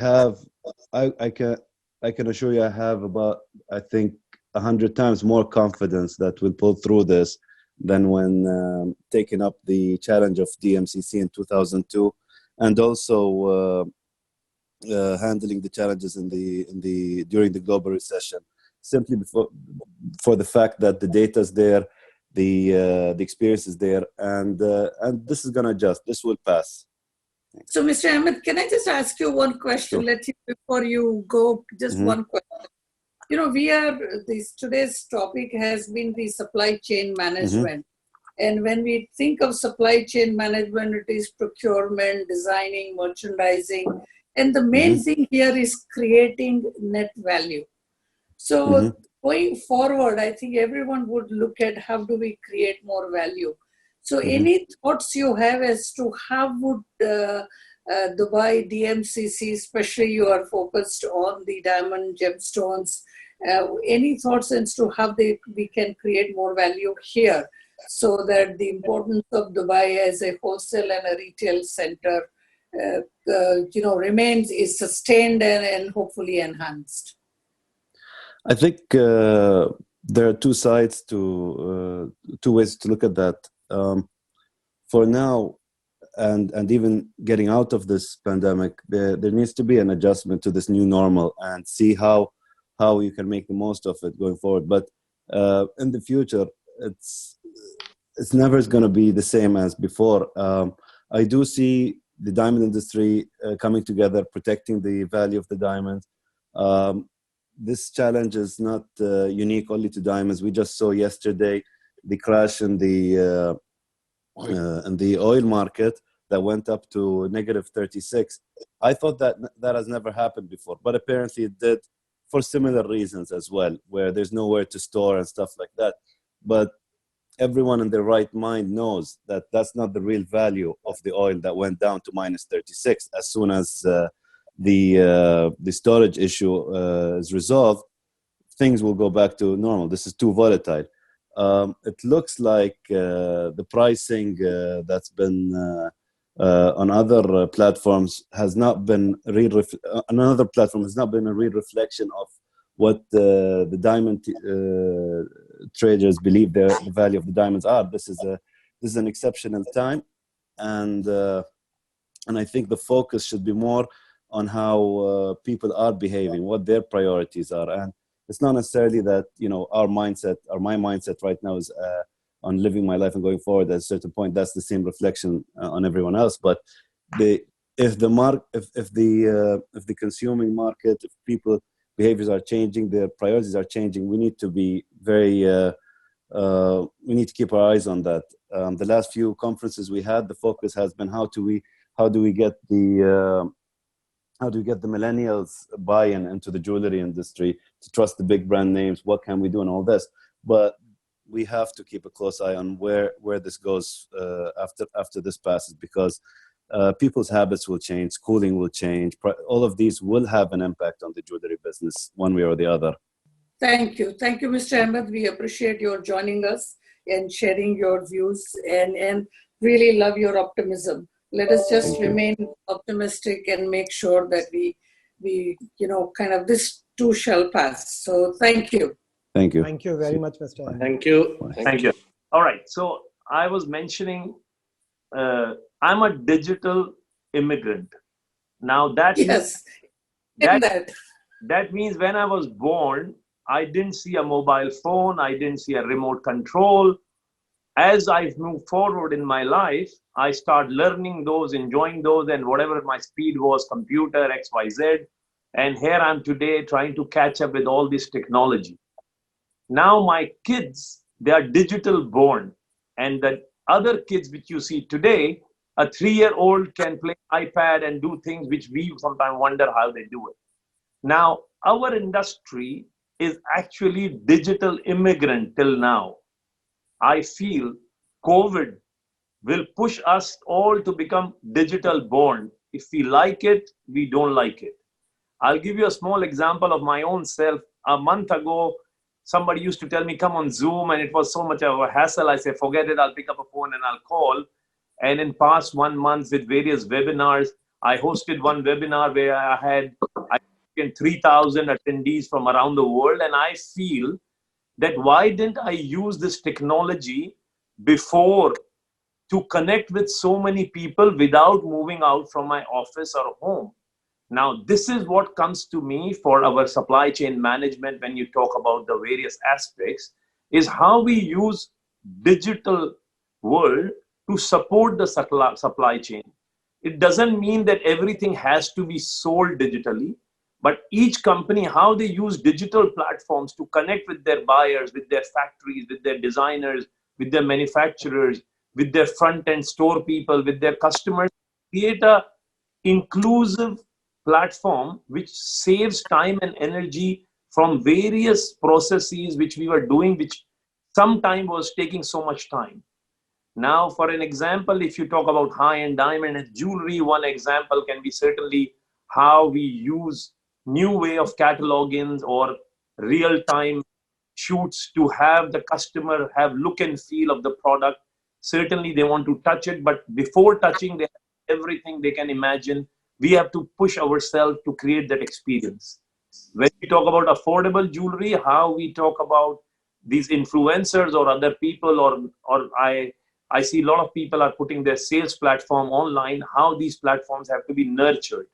can assure you I have about, I think, 100 times more confidence that we'll pull through this than when taking up the challenge of DMCC in 2002, and also handling the challenges during the global recession, simply for the fact that the data is there, the experience is there, and this is going to adjust. This will pass. So, Mr. Ahmed, can I just ask you one question? Sure. Before you go, just one question. Today's topic has been the supply chain management. And when we think of supply chain management, it is procurement, designing, merchandising. And the main thing here is creating net value. So going forward, I think everyone would look at how do we create more value. So any thoughts you have as to how would Dubai DMCC, especially you are focused on the diamond gemstones, any thoughts as to how we can create more value here so that the importance of Dubai as a wholesale and a retail center remains, is sustained and hopefully enhanced? I think there are two sides to two ways to look at that. For now, and even getting out of this pandemic, there needs to be an adjustment to this new normal and see how you can make the most of it going forward. But in the future, it's never going to be the same as before. I do see the diamond industry coming together, protecting the value of the diamonds. This challenge is not unique only to diamonds. We just saw yesterday the crash in the oil market that went up to -36. I thought that has never happened before, but apparently it did for similar reasons as well, where there's nowhere to store and stuff like that. But everyone in their right mind knows that that's not the real value of the oil that went down to -36. As soon as the storage issue is resolved, things will go back to normal. This is too volatile. It looks like the pricing that's been on other platforms has not been another platform has not been a real reflection of what the diamond traders believe the value of the diamonds are. This is an exceptional time, and I think the focus should be more on how people are behaving, what their priorities are, and it's not necessarily that our mindset or my mindset right now is on living my life and going forward. At a certain point, that's the same reflection on everyone else. But if the consuming market, if people behaviors are changing, their priorities are changing, we need to be very we need to keep our eyes on that. The last few conferences we had, the focus has been how do we get the millennials buy-in into the jewelry industry to trust the big brand names? What can we do and all this? But we have to keep a close eye on where this goes after this passes, because people's habits will change, schooling will change. All of these will have an impact on the jewelry business one way or the other. Thank you. Thank you, Mr. Ahmed. We appreciate your joining us and sharing your views and really love your optimism. Let us just remain optimistic and make sure that we this too shall pass. So thank you. Thank you. Thank you very much, Mr. Ahmed. Thank you. Thank you. All right. So I was mentioning I'm a digital immigrant. Now that means when I was born, I didn't see a mobile phone. I didn't see a remote control. As I've moved forward in my life, I start learning those, enjoying those, and whatever my speed was, computer, XYZ. And here I'm today trying to catch up with all this technology. Now my kids, they are digital born. And the other kids which you see today, a 3-year-old can play iPad and do things which we sometimes wonder how they do it. Now, our industry is actually digital immigrant till now. I feel COVID will push us all to become digital born. If we like it, we don't like it. I'll give you a small example of my own self. A month ago, somebody used to tell me, come on Zoom, and it was so much of a hassle. I say, forget it, I'll pick up a phone and I'll call. And in past 1 month with various webinars, I hosted one webinar where I had 3,000 attendees from around the world. And I feel that why didn't I use this technology before to connect with so many people without moving out from my office or home? Now, this is what comes to me for our supply chain management when you talk about the various aspects, is how we use digital world to support the supply chain. It doesn't mean that everything has to be sold digitally, but each company, how they use digital platforms to connect with their buyers, with their factories, with their designers, with their manufacturers, with their front-end store people, with their customers, create a inclusive platform which saves time and energy from various processes which we were doing, which sometime was taking so much time. Now, for an example, if you talk about high-end diamond and jewelry, one example can be certainly how we use new way of cataloging or real-time shoots to have the customer have look and feel of the product. Certainly they want to touch it, but before touching, they have everything they can imagine. We have to push ourselves to create that experience. When we talk about affordable jewelry, how we talk about these influencers or other people, or I see a lot of people are putting their sales platform online, how these platforms have to be nurtured.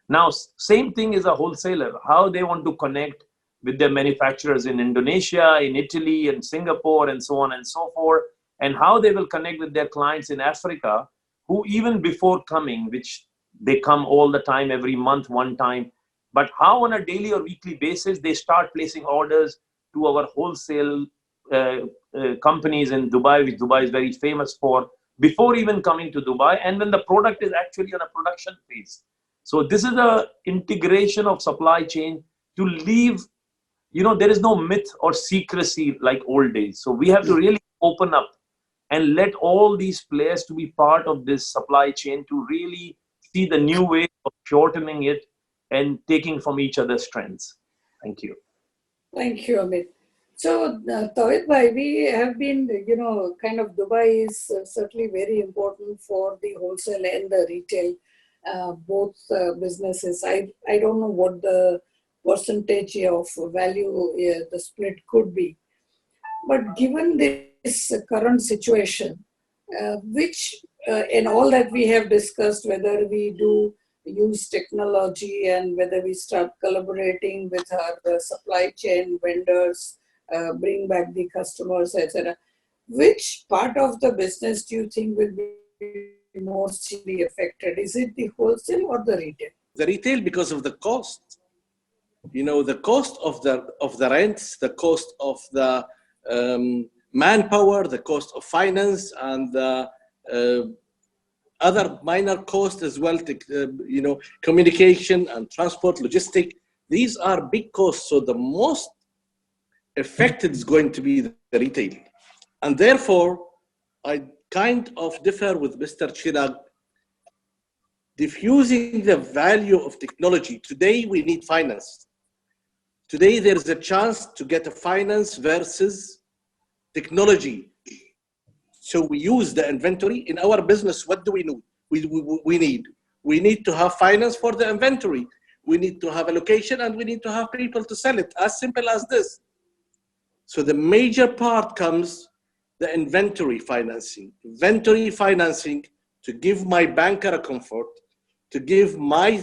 Now, same thing is a wholesaler, how they want to connect with their manufacturers in Indonesia, in Italy, and Singapore, and so on and so forth, and how they will connect with their clients in Africa, who even before coming, which they come all the time, every month, one time, but how on a daily or weekly basis, they start placing orders to our wholesale companies in Dubai, which Dubai is very famous for, before even coming to Dubai, and when the product is actually on a production phase. So this is a integration of supply chain to leave, there is no myth or secrecy like old days. So we have to really open up and let all these players to be part of this supply chain to really see the new way of shortening it and taking from each other's strengths. Thank you. Thank you, Amit. So, Tawhid bhai, we have been, kind of Dubai is certainly very important for the wholesale and the retail, both businesses. I don't know what the percentage of value the split could be. But given this current situation, which in all that we have discussed, whether we do use technology and whether we start collaborating with our supply chain vendors, bring back the customers, etc. Which part of the business do you think will be mostly affected? Is it the wholesale or the retail? The retail, because of the cost. The cost of the rents, the cost of the manpower, the cost of finance, and the other minor costs as well, communication and transport, logistic. These are big costs. So the most affected is going to be the retail. And therefore, I kind of differ with Mr. Chirag. Diffusing the value of technology. Today, we need finance. Today, there is a chance to get a finance versus technology. So we use the inventory. In our business, what do we need? We need to have finance for the inventory. We need to have a location, and we need to have people to sell it. As simple as this. So the major part comes the inventory financing. Inventory financing to give my banker a comfort, to give my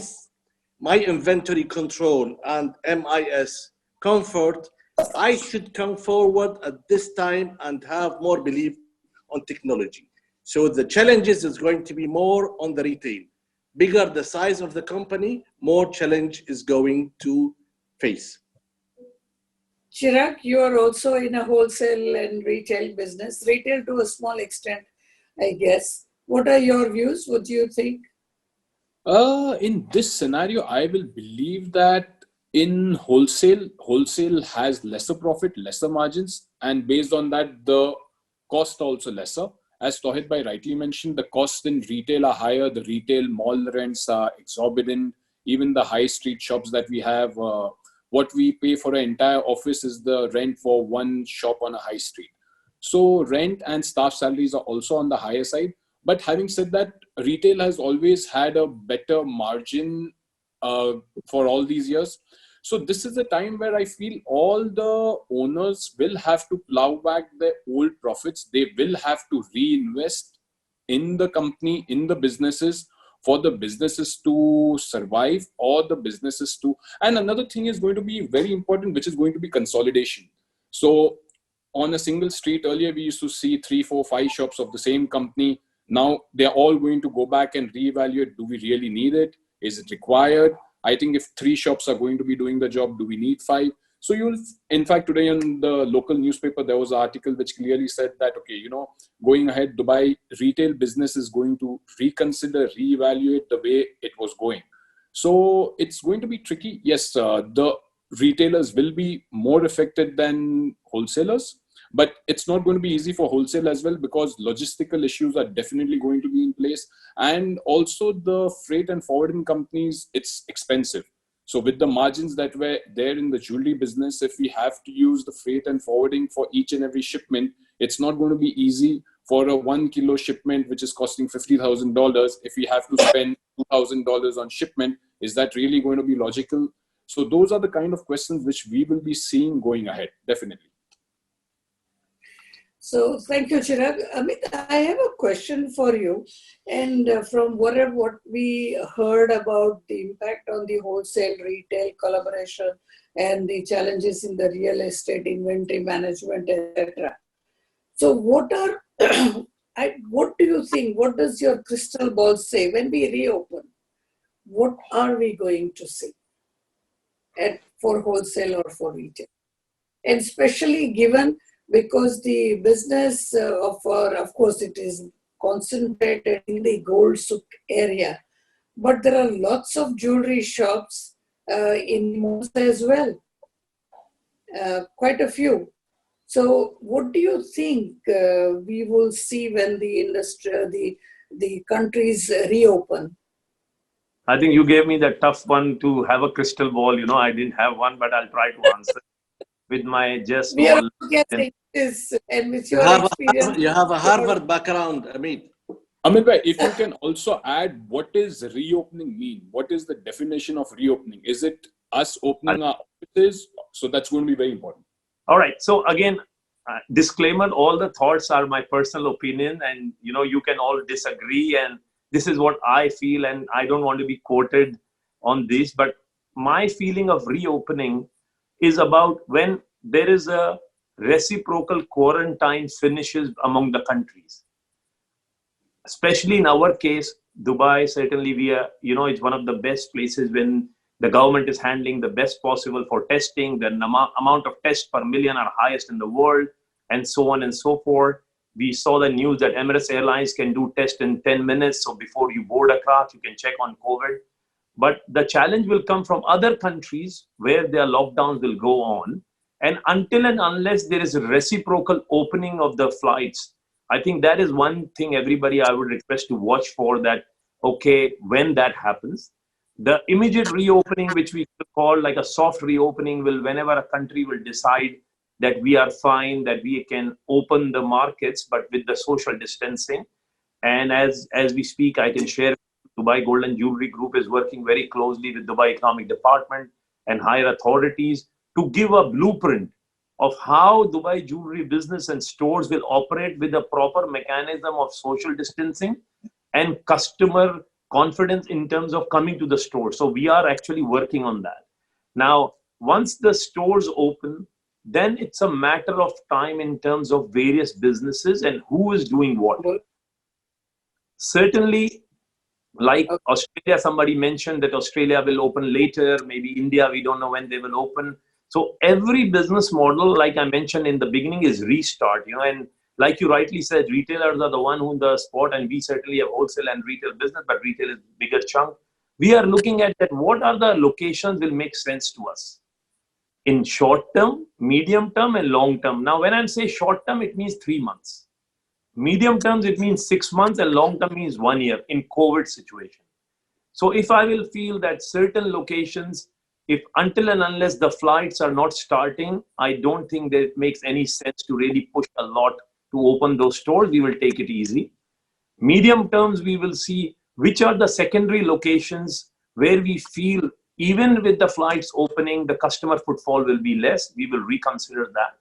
inventory control and MIS comfort. I should come forward at this time and have more belief on technology. So the challenges is going to be more on the retail. Bigger the size of the company, more challenge is going to face. Chirag, you are also in a wholesale and retail business, retail to a small extent, I guess. What are your views? What do you think? In this scenario, I will believe that in wholesale has lesser profit, lesser margins, and based on that, the cost also lesser. As Tawhid bhai rightly mentioned, the costs in retail are higher. The retail mall rents are exorbitant. Even the high street shops that we have, what we pay for an entire office is the rent for one shop on a high street. So rent and staff salaries are also on the higher side. But having said that, retail has always had a better margin for all these years. So this is the time where I feel all the owners will have to plow back their old profits. They will have to reinvest in the company, in the businesses, for the businesses to survive or the businesses to... And another thing is going to be very important, which is going to be consolidation. So on a single street, earlier we used to see 3, 4, 5 shops of the same company. Now they're all going to go back and reevaluate. Do we really need it? Is it required? I think if 3 shops are going to be doing the job, do we need 5? So you'll, in fact, today in the local newspaper, there was an article which clearly said that, okay, going ahead, Dubai retail business is going to reconsider, reevaluate the way it was going. So it's going to be tricky. Yes, the retailers will be more affected than wholesalers, but it's not going to be easy for wholesale as well, because logistical issues are definitely going to be in place. And also the freight and forwarding companies, it's expensive. So with the margins that were there in the jewelry business, if we have to use the freight and forwarding for each and every shipment, it's not going to be easy for a 1 kilo shipment, which is costing $50,000. If we have to spend $2,000 on shipment, is that really going to be logical? So those are the kind of questions which we will be seeing going ahead, definitely. So thank you, Chirag. Amit, I have a question for you. And from what we heard about the impact on the wholesale retail collaboration and the challenges in the real estate inventory management, etc. So what do you think? What does your crystal ball say when we reopen? What are we going to see for wholesale or for retail? And especially given, because the business of course, it is concentrated in the gold souk area, but there are lots of jewelry shops in malls as well, quite a few. So what do you think we will see when the industry, the countries reopen? I think you gave me the tough one to have a crystal ball. I didn't have one, but I'll try to answer with my just We are small. guessing this, and with your experience. You have a Harvard background, Amit. Amit bhai, if you can also add, what does reopening mean? What is the definition of reopening? Is it us opening our offices? So that's going to be very important. All right. So again, disclaimer, all the thoughts are my personal opinion, and you can all disagree, and this is what I feel, and I don't want to be quoted on this, but my feeling of reopening is about when there is a reciprocal quarantine finishes among the countries. Especially in our case, Dubai, certainly we are, it's one of the best places when the government is handling the best possible for testing. The amount of tests per million are highest in the world, and so on and so forth. We saw the news that Emirates Airlines can do tests in 10 minutes. So before you board a craft, you can check on COVID. But the challenge will come from other countries where their lockdowns will go on. And until and unless there is a reciprocal opening of the flights, I think that is one thing everybody I would request to watch for, that, okay, when that happens. The immediate reopening, which we call like a soft reopening, will whenever a country will decide that we are fine, that we can open the markets, but with the social distancing. And as we speak, I can share, Dubai Gold and Jewelry Group is working very closely with Dubai Economic Department and higher authorities to give a blueprint of how Dubai jewelry business and stores will operate with a proper mechanism of social distancing and customer confidence in terms of coming to the store. So we are actually working on that. Now, once the stores open, then it's a matter of time in terms of various businesses and who is doing what. Certainly, like Australia, somebody mentioned that Australia will open later, maybe India, we don't know when they will open. So every business model, like I mentioned in the beginning, is restart, and like you rightly said, retailers are the one who the spot, and we certainly have wholesale and retail business, but retail is bigger chunk. We are looking at that, what are the locations will make sense to us in short term, medium term, and long term. Now, when I say short term, it means 3 months. Medium terms, it means 6 months, and long term means 1 year in COVID situation. So if I will feel that certain locations, if until and unless the flights are not starting, I don't think that it makes any sense to really push a lot to open those stores. We will take it easy. Medium terms, we will see which are the secondary locations where we feel even with the flights opening, the customer footfall will be less. We will reconsider that.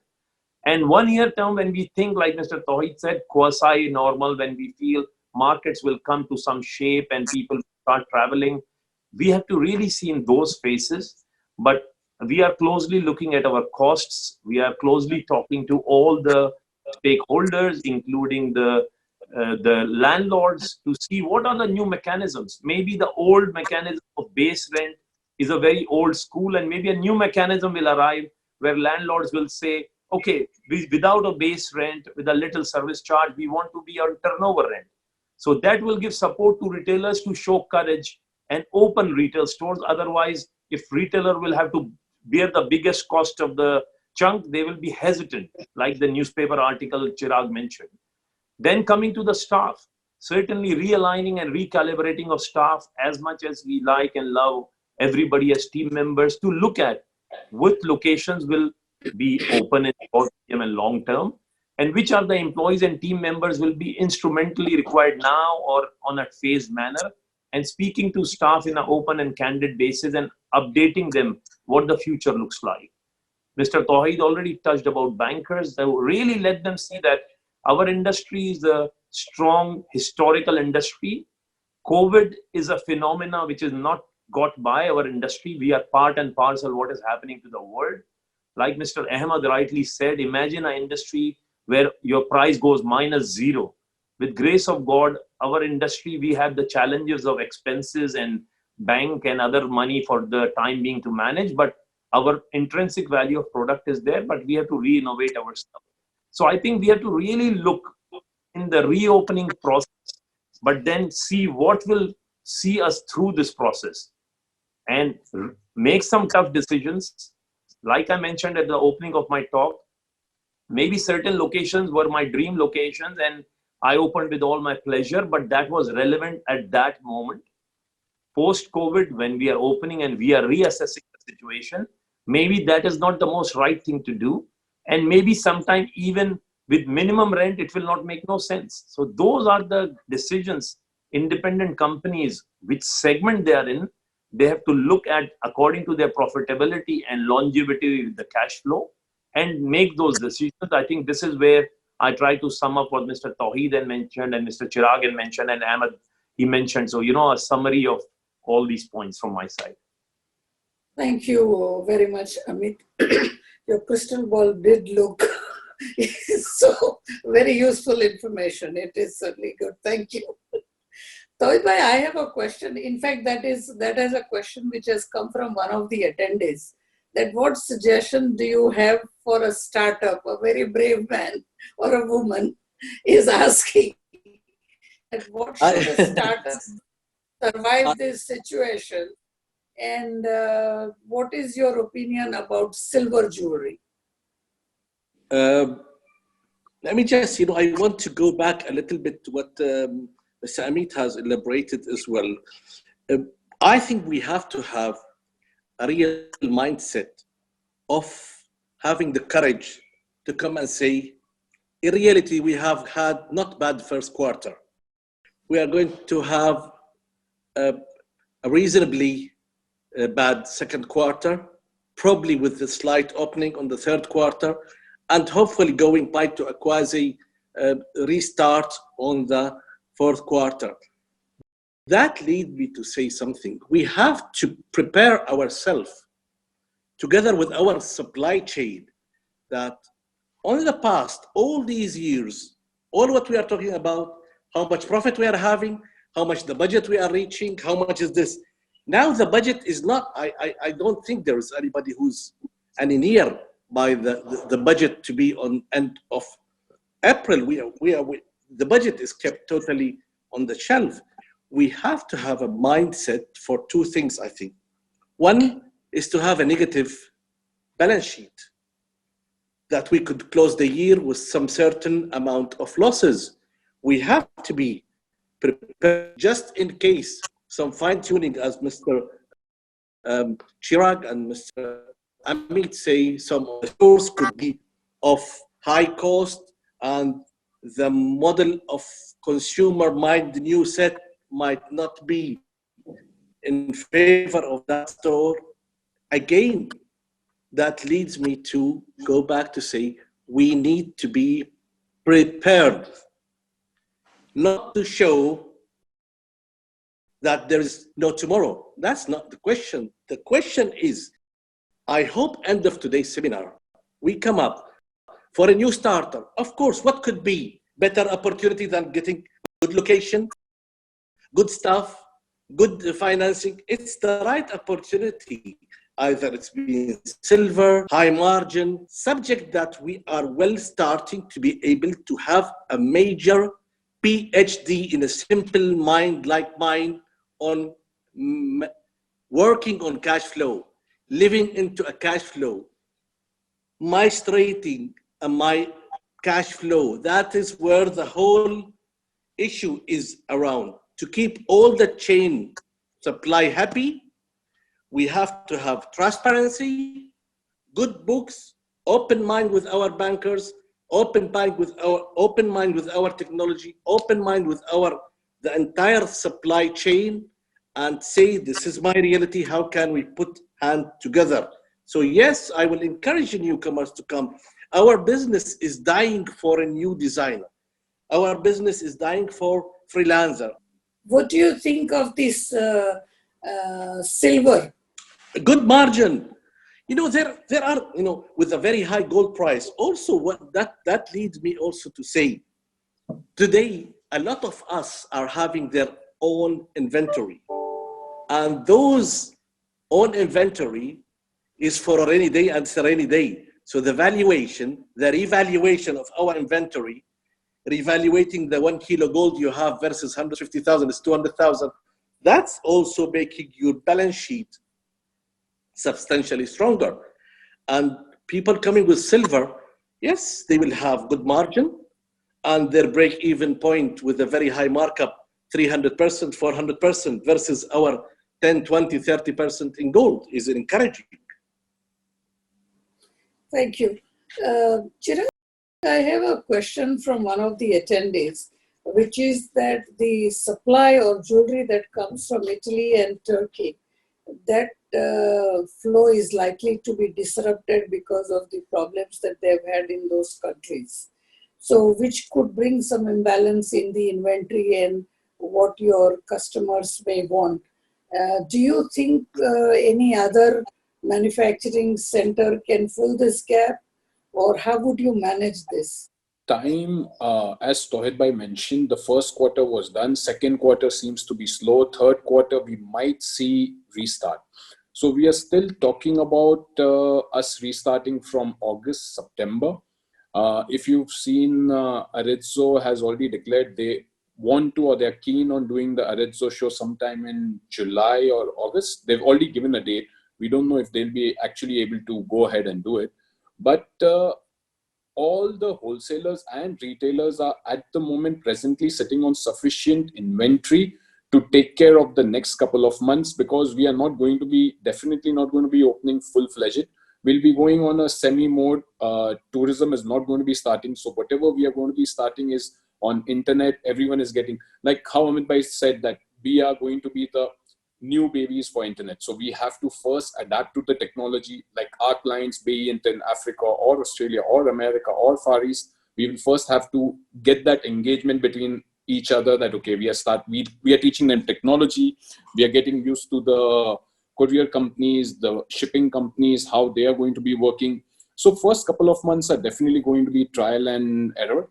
And 1 year term, when we think, like Mr. Tawhid said, quasi-normal, when we feel markets will come to some shape and people start traveling, we have to really see in those phases. But we are closely looking at our costs. We are closely talking to all the stakeholders, including the landlords, to see what are the new mechanisms. Maybe the old mechanism of base rent is a very old school, and maybe a new mechanism will arrive where landlords will say, okay, without a base rent, with a little service charge, we want to be on turnover rent. So that will give support to retailers to show courage and open retail stores. Otherwise, if retailer will have to bear the biggest cost of the chunk, they will be hesitant, like the newspaper article Chirag mentioned. Then coming to the staff, certainly realigning and recalibrating of staff, as much as we like and love everybody as team members, to look at which locations will be open in short term and long term, and which are the employees and team members will be instrumentally required now or on a phased manner, and speaking to staff in an open and candid basis and updating them what the future looks like. Mr. Tawheed already touched about bankers. That will really let them see that our industry is a strong historical industry. COVID is a phenomena which is not got by our industry. We are part and parcel what is happening to the world. Like Mr. Ahmed rightly said, imagine an industry where your price goes -0. With grace of God, our industry, we have the challenges of expenses and bank and other money for the time being to manage, but our intrinsic value of product is there, but we have to re-innovate our stuff. So I think we have to really look in the reopening process, but then see what will see us through this process and make some tough decisions. Like I mentioned at the opening of my talk, maybe certain locations were my dream locations and I opened with all my pleasure, but that was relevant at that moment. Post-COVID, when we are opening and we are reassessing the situation, maybe that is not the most right thing to do. And maybe sometime even with minimum rent, it will not make no sense. So those are the decisions independent companies, which segment they are in, they have to look at according to their profitability and longevity with the cash flow and make those decisions. I think this is where I try to sum up what Mr. Tawheed had mentioned and Mr. Chirag had mentioned and Ahmed, he mentioned. So, a summary of all these points from my side. Thank you very much, Amit. Your crystal ball did look so very useful information. It is certainly good. Thank you. Tawheed bhai, I have a question. In fact, that is a question which has come from one of the attendees. That what suggestion do you have for a startup? A very brave man or a woman is asking that what should a startup survive this situation? And what is your opinion about silver jewelry? Let me just, I want to go back a little bit to what Mr. Amit has elaborated as well. I think we have to have a real mindset of having the courage to come and say, in reality, we have had not bad first quarter. We are going to have a reasonably bad second quarter, probably with a slight opening on the third quarter, and hopefully going back to a quasi restart on the fourth quarter. That leads me to say something. We have to prepare ourselves together with our supply chain that on the past, all these years, all what we are talking about, how much profit we are having, how much the budget we are reaching, how much is this. Now the budget is not, I don't think there is anybody who's any near by the budget to be on end of April. The budget is kept totally on the shelf. We have to have a mindset for two things, I think. One is to have a negative balance sheet, that we could close the year with some certain amount of losses. We have to be prepared just in case some fine tuning, as Mr. Chirag and Mr. Amit say, some of the stores could be of high cost and the model of consumer mind, the new set might not be in favor of that store. Again, that leads me to go back to say, we need to be prepared, not to show that there is no tomorrow. That's not the question. The question is, I hope end of today's seminar, we come up for a new starter. Of course, what could be better opportunity than getting good location, good stuff, good financing? It's the right opportunity. either it's been silver, high margin, subject that we are well starting to be able to have a major PhD in a simple mind like mine on working on cash flow, living into a cash flow, maestrating my cash flow. That is where the whole issue is around. To keep all the chain supply happy, we have to have transparency, good books, open mind with our bankers, open mind with our technology, open mind with the entire supply chain, and say, this is my reality, how can we put hand together? So yes, I will encourage newcomers to come. Our business is dying for a new designer. Our business is dying for freelancer. What do you think of this silver? A good margin. There are, with a very high gold price, also what that leads me also to say, today, a lot of us are having their own inventory. And those own inventory is for a rainy day and it's a rainy day. So the revaluation of our inventory, reevaluating the 1 kilo gold you have versus 150,000 is 200,000. That's also making your balance sheet substantially stronger. And people coming with silver, yes, they will have good margin, and their break-even point with a very high markup, 300%, 400% versus our 10, 20, 30% in gold is encouraging. Thank you. Chirag, I have a question from one of the attendees, which is that the supply of jewelry that comes from Italy and Turkey, that flow is likely to be disrupted because of the problems that they've had in those countries. So which could bring some imbalance in the inventory and what your customers may want. Do you think any other manufacturing center can fill this gap, or how would you manage this? Time, as Tohid Bhai mentioned, the first quarter was done. Second quarter seems to be slow. Third quarter, we might see restart. So we are still talking about us restarting from August, September. If you've seen, Arezzo has already declared they want to, or they're keen on doing the Arezzo show sometime in July or August. They've already given a date. We don't know if they'll be actually able to go ahead and do it. But all the wholesalers and retailers are at the moment presently sitting on sufficient inventory to take care of the next couple of months, because we are definitely not going to be opening full-fledged. We'll be going on a semi-mode. Tourism is not going to be starting. So whatever we are going to be starting is on internet. Everyone is getting, like how Amit Bhai said, that we are going to be the new babies for internet. So we have to first adapt to the technology, like our clients, be it in Africa or Australia or America or Far East. We will first have to get that engagement between each other, that, okay, we are teaching them technology. We are getting used to the courier companies, the shipping companies, how they are going to be working. So first couple of months are definitely going to be trial and error.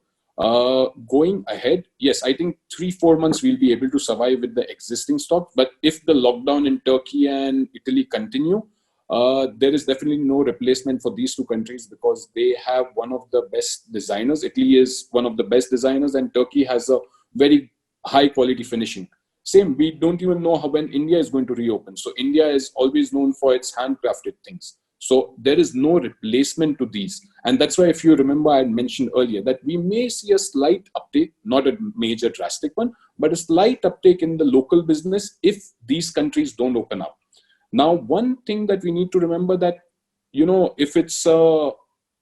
Going ahead, yes, I think 3-4 months we'll be able to survive with the existing stock. But if the lockdown in Turkey and Italy continue, there is definitely no replacement for these two countries, because they have one of the best designers. Italy is one of the best designers, and Turkey has a very high quality finishing. Same, we don't even know when India is going to reopen. So India is always known for its handcrafted things. So there is no replacement to these. And that's why, if you remember, I had mentioned earlier that we may see a slight uptake, not a major drastic one, but a slight uptake in the local business if these countries don't open up. Now, one thing that we need to remember that, if it's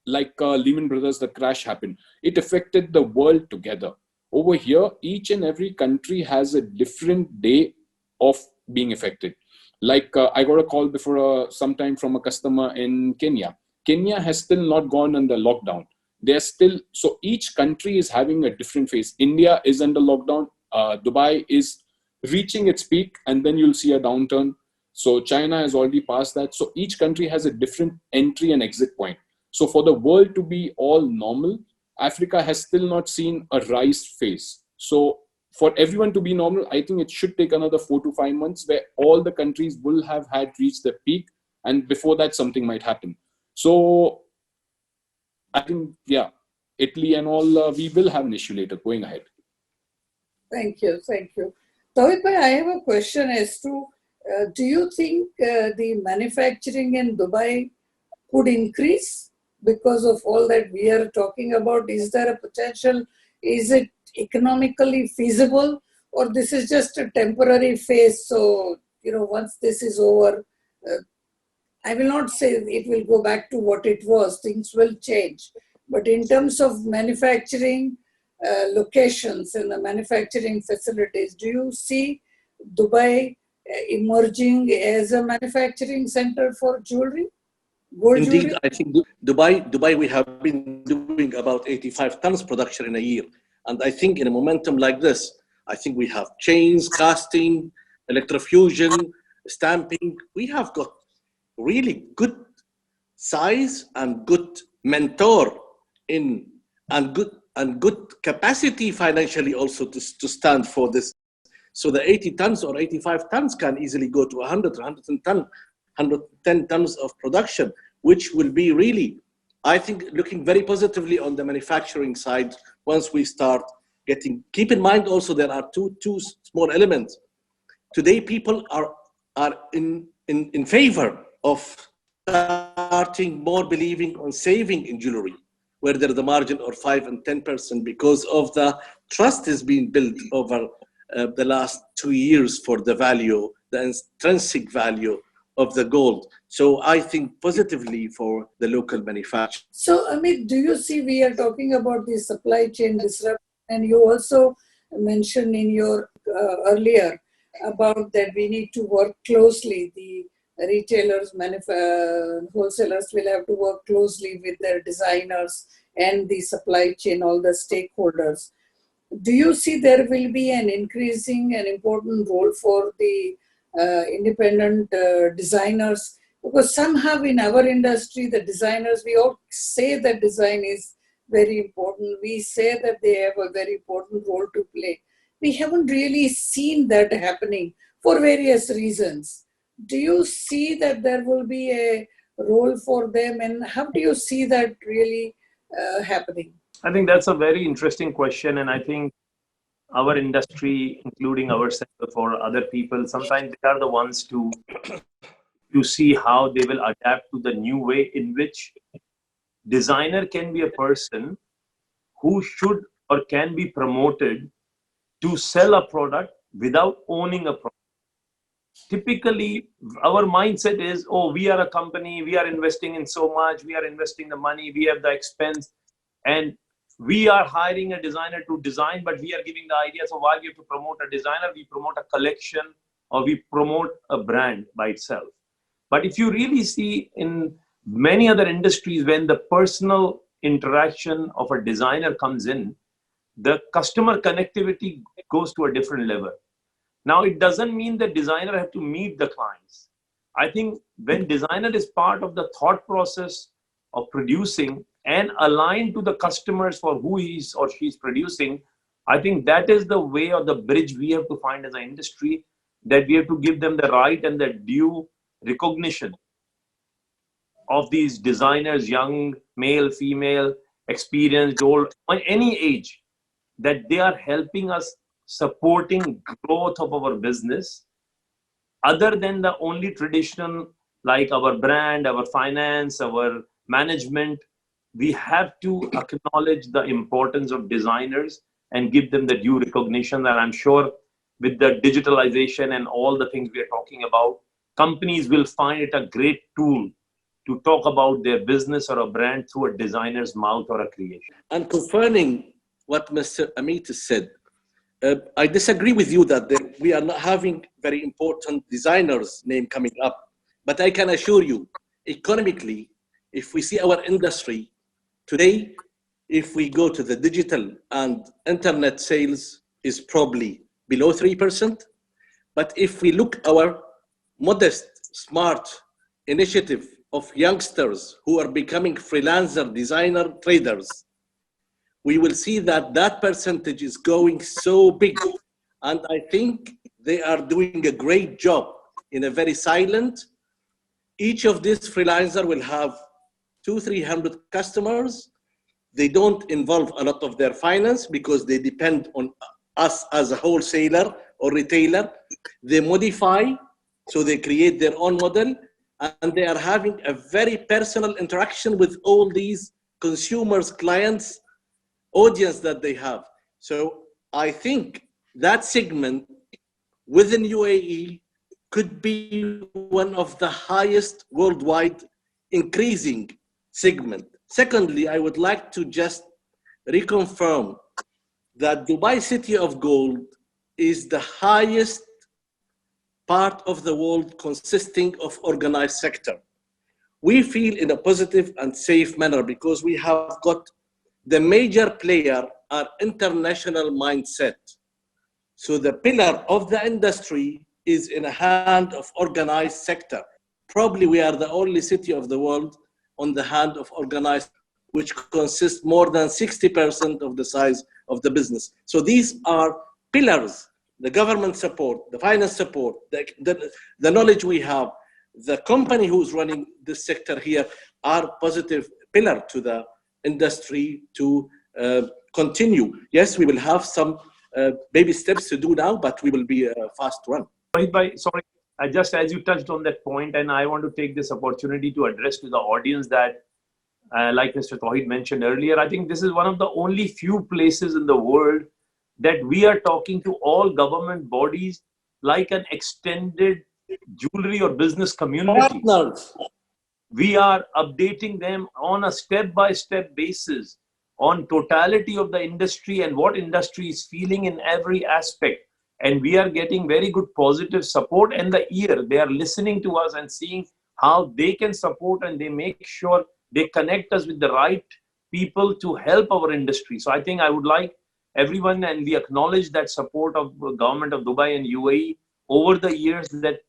like Lehman Brothers, the crash happened, it affected the world together. Over here, each and every country has a different day of being affected. Like I got a call before sometime from a customer in Kenya. Kenya has still not gone under lockdown. They're still, so each country is having a different phase. India is under lockdown. Dubai is reaching its peak, and then you'll see a downturn. So China has already passed that. So each country has a different entry and exit point. So for the world to be all normal, Africa has still not seen a rise phase. So for everyone to be normal, I think it should take another 4 to 5 months, where all the countries will have had reached the peak And before that, something might happen. So I think, yeah, Italy and all, we will have an issue later going ahead. Thank you. Thank you. Tawhid bhai, I have a question as to, do you think the manufacturing in Dubai could increase because of all that we are talking about? Is there a potential? Is it economically feasible? Or this is just a temporary phase? So, once this is over, I will not say it will go back to what it was. Things will change. But in terms of manufacturing locations and the manufacturing facilities, do you see Dubai emerging as a manufacturing center for jewelry? Gold Indeed, jewelry? I think Dubai, we have been doing about 85 tons production in a year. And I think in a momentum like this, I think we have chains, casting, electrofusion, stamping. We have got really good size and good mentor and good capacity financially also to stand for this. So the 80 tons or 85 tons can easily go to 110 tons of production, which will be really, I think, looking very positively on the manufacturing side once we start getting. Keep in mind also there are two small elements. Today people are in favor of starting more believing on saving in jewelry, where there is a margin of 5 and 10% because of the trust has been built over the last 2 years for the value, the intrinsic value of the gold. So I think positively for the local manufacturer. So, Amit, do you see we are talking about the supply chain disruption, and you also mentioned in your earlier about that we need to work closely. The retailers, wholesalers will have to work closely with their designers and the supply chain, all the stakeholders. Do you see there will be an increasing and important role for the independent designers? Because somehow in our industry, the designers, we all say that design is very important. We say that they have a very important role to play. We haven't really seen that happening for various reasons. Do you see that there will be a role for them, and how do you see that really happening? I think that's a very interesting question, and I think our industry, including ourselves or other people, sometimes they are the ones to see how they will adapt to the new way in which designer can be a person who should or can be promoted to sell a product without owning a product. Typically, our mindset is, oh, we are a company, we are investing in so much, we are investing the money, we have the expense, and we are hiring a designer to design, but we are giving the idea. So while we have to promote a designer, we promote a collection or we promote a brand by itself. But if you really see in many other industries, when the personal interaction of a designer comes in, the customer connectivity goes to a different level. Now, it doesn't mean that designer have to meet the clients. I think when designer is part of the thought process of producing and aligned to the customers for who he is or she is producing, I think that is the way or the bridge we have to find as an industry, that we have to give them the right and the due recognition of these designers, young, male, female, experienced, old, on any age, that they are helping us supporting growth of our business, other than the only traditional like our brand, our finance, our management. We have to acknowledge the importance of designers and give them the due recognition. And I'm sure with the digitalization and all the things we are talking about, companies will find it a great tool to talk about their business or a brand through a designer's mouth or a creation. And confirming what Mr. Amit said, I disagree with you that we are not having very important designers' name coming up. But I can assure you, economically, if we see our industry today, if we go to the digital and internet sales is probably below 3%. But if we look our modest, smart initiative of youngsters who are becoming freelancer, designer, traders, we will see that that percentage is going so big. And I think they are doing a great job in a very silent each of these freelancers will have 200-300 customers. They don't involve a lot of their finance because they depend on us as a wholesaler or retailer. They modify, so they create their own model, and they are having a very personal interaction with all these consumers, clients, audience that they have. So I think that segment within UAE could be one of the highest worldwide increasing segment. Secondly, I would like to just reconfirm that Dubai City of Gold is the highest part of the world consisting of organized sector. We feel in a positive and safe manner because we have got the major player are international mindset. So the pillar of the industry is in a hand of organized sector. Probably we are the only city of the world on the hand of organized, which consists more than 60% of the size of the business. So these are pillars, the government support, the finance support, the knowledge we have, the company who's running this sector here are positive pillar to the industry to continue. Yes, we will have some baby steps to do now, but we will be a fast run. Sorry, just as you touched on that point, and I want to take this opportunity to address to the audience that, like Mr. Tawheed mentioned earlier, I think this is one of the only few places in the world that we are talking to all government bodies like an extended jewelry or business community. Partners. We are updating them on a step-by-step basis on totality of the industry and what industry is feeling in every aspect. And we are getting very good positive support and the ear. They are listening to us and seeing how they can support, and they make sure they connect us with the right people to help our industry. So I think I would like everyone, and we acknowledge that support of the government of Dubai and UAE over the years, that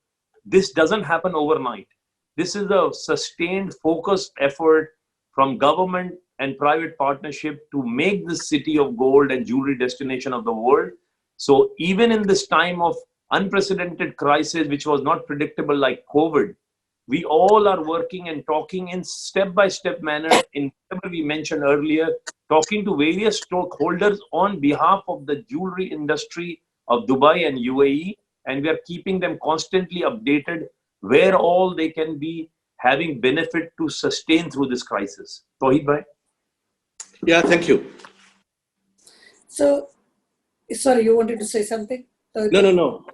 this doesn't happen overnight. This is a sustained, focused effort from government and private partnership to make the city of gold and jewelry destination of the world. So even in this time of unprecedented crisis, which was not predictable like COVID, we all are working and talking in step-by-step manner in whatever we mentioned earlier, talking to various stakeholders on behalf of the jewelry industry of Dubai and UAE, and we are keeping them constantly updated where all they can be having benefit to sustain through this crisis. Tawheed bhai? Yeah, thank you. So, sorry, you wanted to say something? No.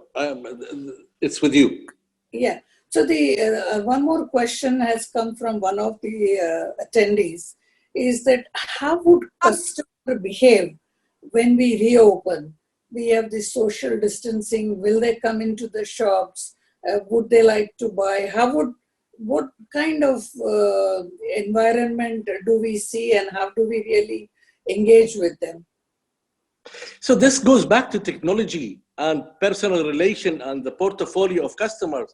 It's with you. Yeah. So the one more question has come from one of the attendees, is that how would customer behave when we reopen? We have this social distancing. Will they come into the shops? Would they like to buy? What kind of environment do we see, and how do we really engage with them? So this goes back to technology and personal relation and the portfolio of customers.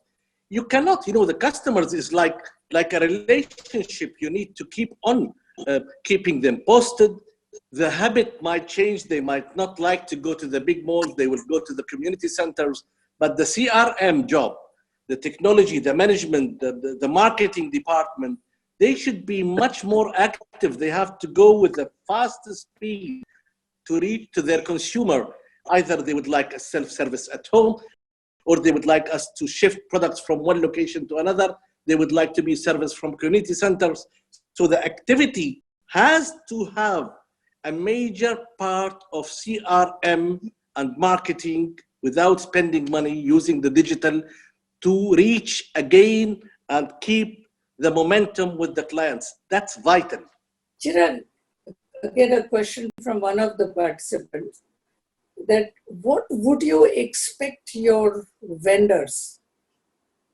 You cannot, the customers is like a relationship. You need to keep on keeping them posted. The habit might change. They might not like to go to the big malls. They will go to the community centers. But the CRM job, the technology, the management, the marketing department, they should be much more active. They have to go with the fastest speed to reach to their consumer. Either they would like a self-service at home, or they would like us to shift products from one location to another. They would like to be serviced from community centers. So the activity has to have a major part of CRM and marketing without spending money, using the digital to reach again and keep the momentum with the clients. That's vital. Chirag, again a question from one of the participants, that what would you expect your vendors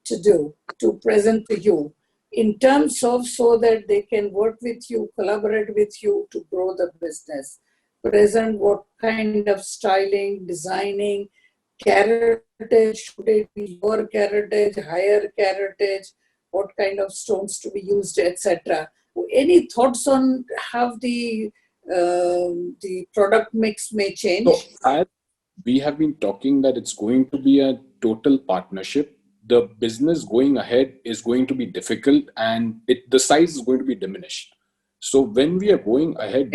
to do, to present to you, in terms of so that they can work with you, collaborate with you to grow the business? Present what kind of styling, designing, caratage, should it be lower caratage, higher caratage, what kind of stones to be used, etc. Any thoughts on how the product mix may change? So we have been talking that it's going to be a total partnership the business going ahead is going to be difficult, and the size is going to be diminished. So when we are going ahead,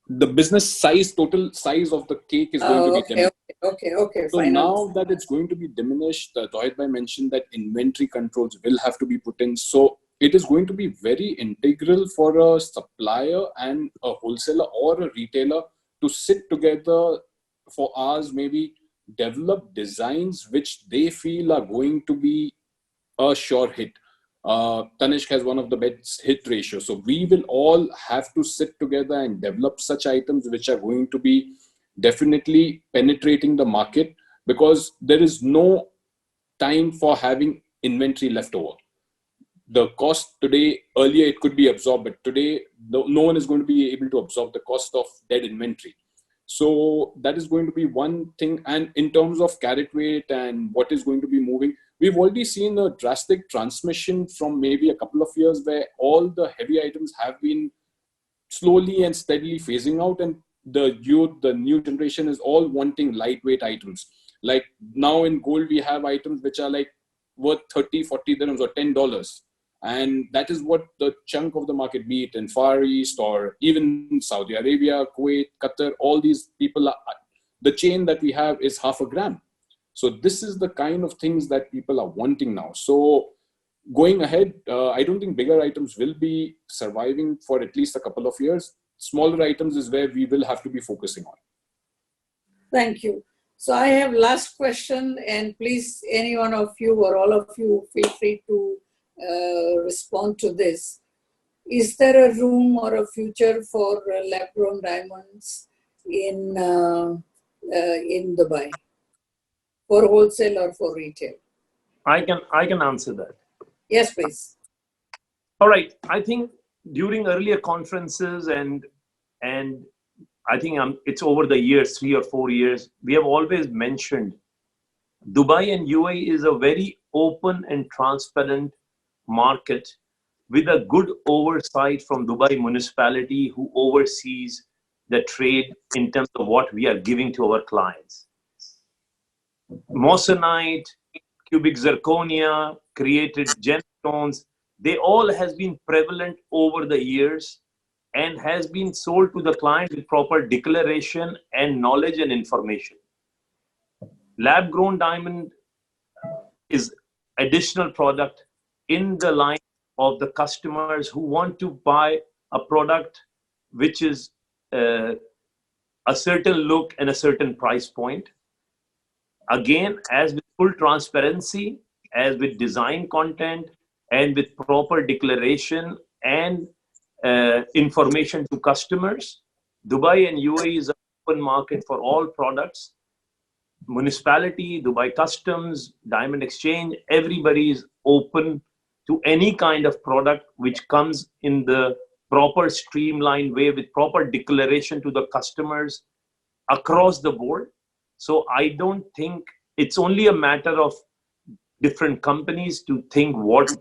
the business size, total size of the cake is going to be diminished. Okay. So now that it's going to be diminished, Tawhid Bhai mentioned that inventory controls will have to be put in. So it is going to be very integral for a supplier and a wholesaler or a retailer to sit together for hours, maybe develop designs which they feel are going to be a sure hit. Tanishq has one of the best hit ratios. So we will all have to sit together and develop such items which are going to be definitely penetrating the market, because there is no time for having inventory left over. The cost today, earlier it could be absorbed, but today no one is going to be able to absorb the cost of dead inventory. So that is going to be one thing. And in terms of carat weight and what is going to be moving, we've already seen a drastic transmission from maybe a couple of years where all the heavy items have been slowly and steadily phasing out, and the youth, the new generation is all wanting lightweight items. Like now in gold, we have items which are like worth 30, 40 dirhams or $10. And that is what the chunk of the market, be it in Far East or even Saudi Arabia, Kuwait, Qatar, all these people, the chain that we have is half a gram. So this is the kind of things that people are wanting now. So going ahead, I don't think bigger items will be surviving for at least a couple of years. Smaller items is where we will have to be focusing on. Thank you. So I have last question, and please, any one of you or all of you, feel free to respond to this. Is there a room or a future for lab-grown diamonds in Dubai, for wholesale or for retail? I can answer that. Yes, please. All right. I think during earlier conferences and I think it's over the years, 3 or 4 years, we have always mentioned Dubai and UAE is a very open and transparent market with a good oversight from Dubai municipality, who oversees the trade in terms of what we are giving to our clients. Moissanite, cubic zirconia, created gemstones, they all has been prevalent over the years and has been sold to the client with proper declaration and knowledge and information. Lab grown diamond is additional product in the line of the customers who want to buy a product which is a certain look and a certain price point. Again, as with full transparency, as with design content, and with proper declaration and information to customers, Dubai and UAE is an open market for all products. Municipality, Dubai Customs, Diamond Exchange, everybody is open to any kind of product which comes in the proper streamlined way with proper declaration to the customers across the board. So I don't think it's only a matter of different companies to think what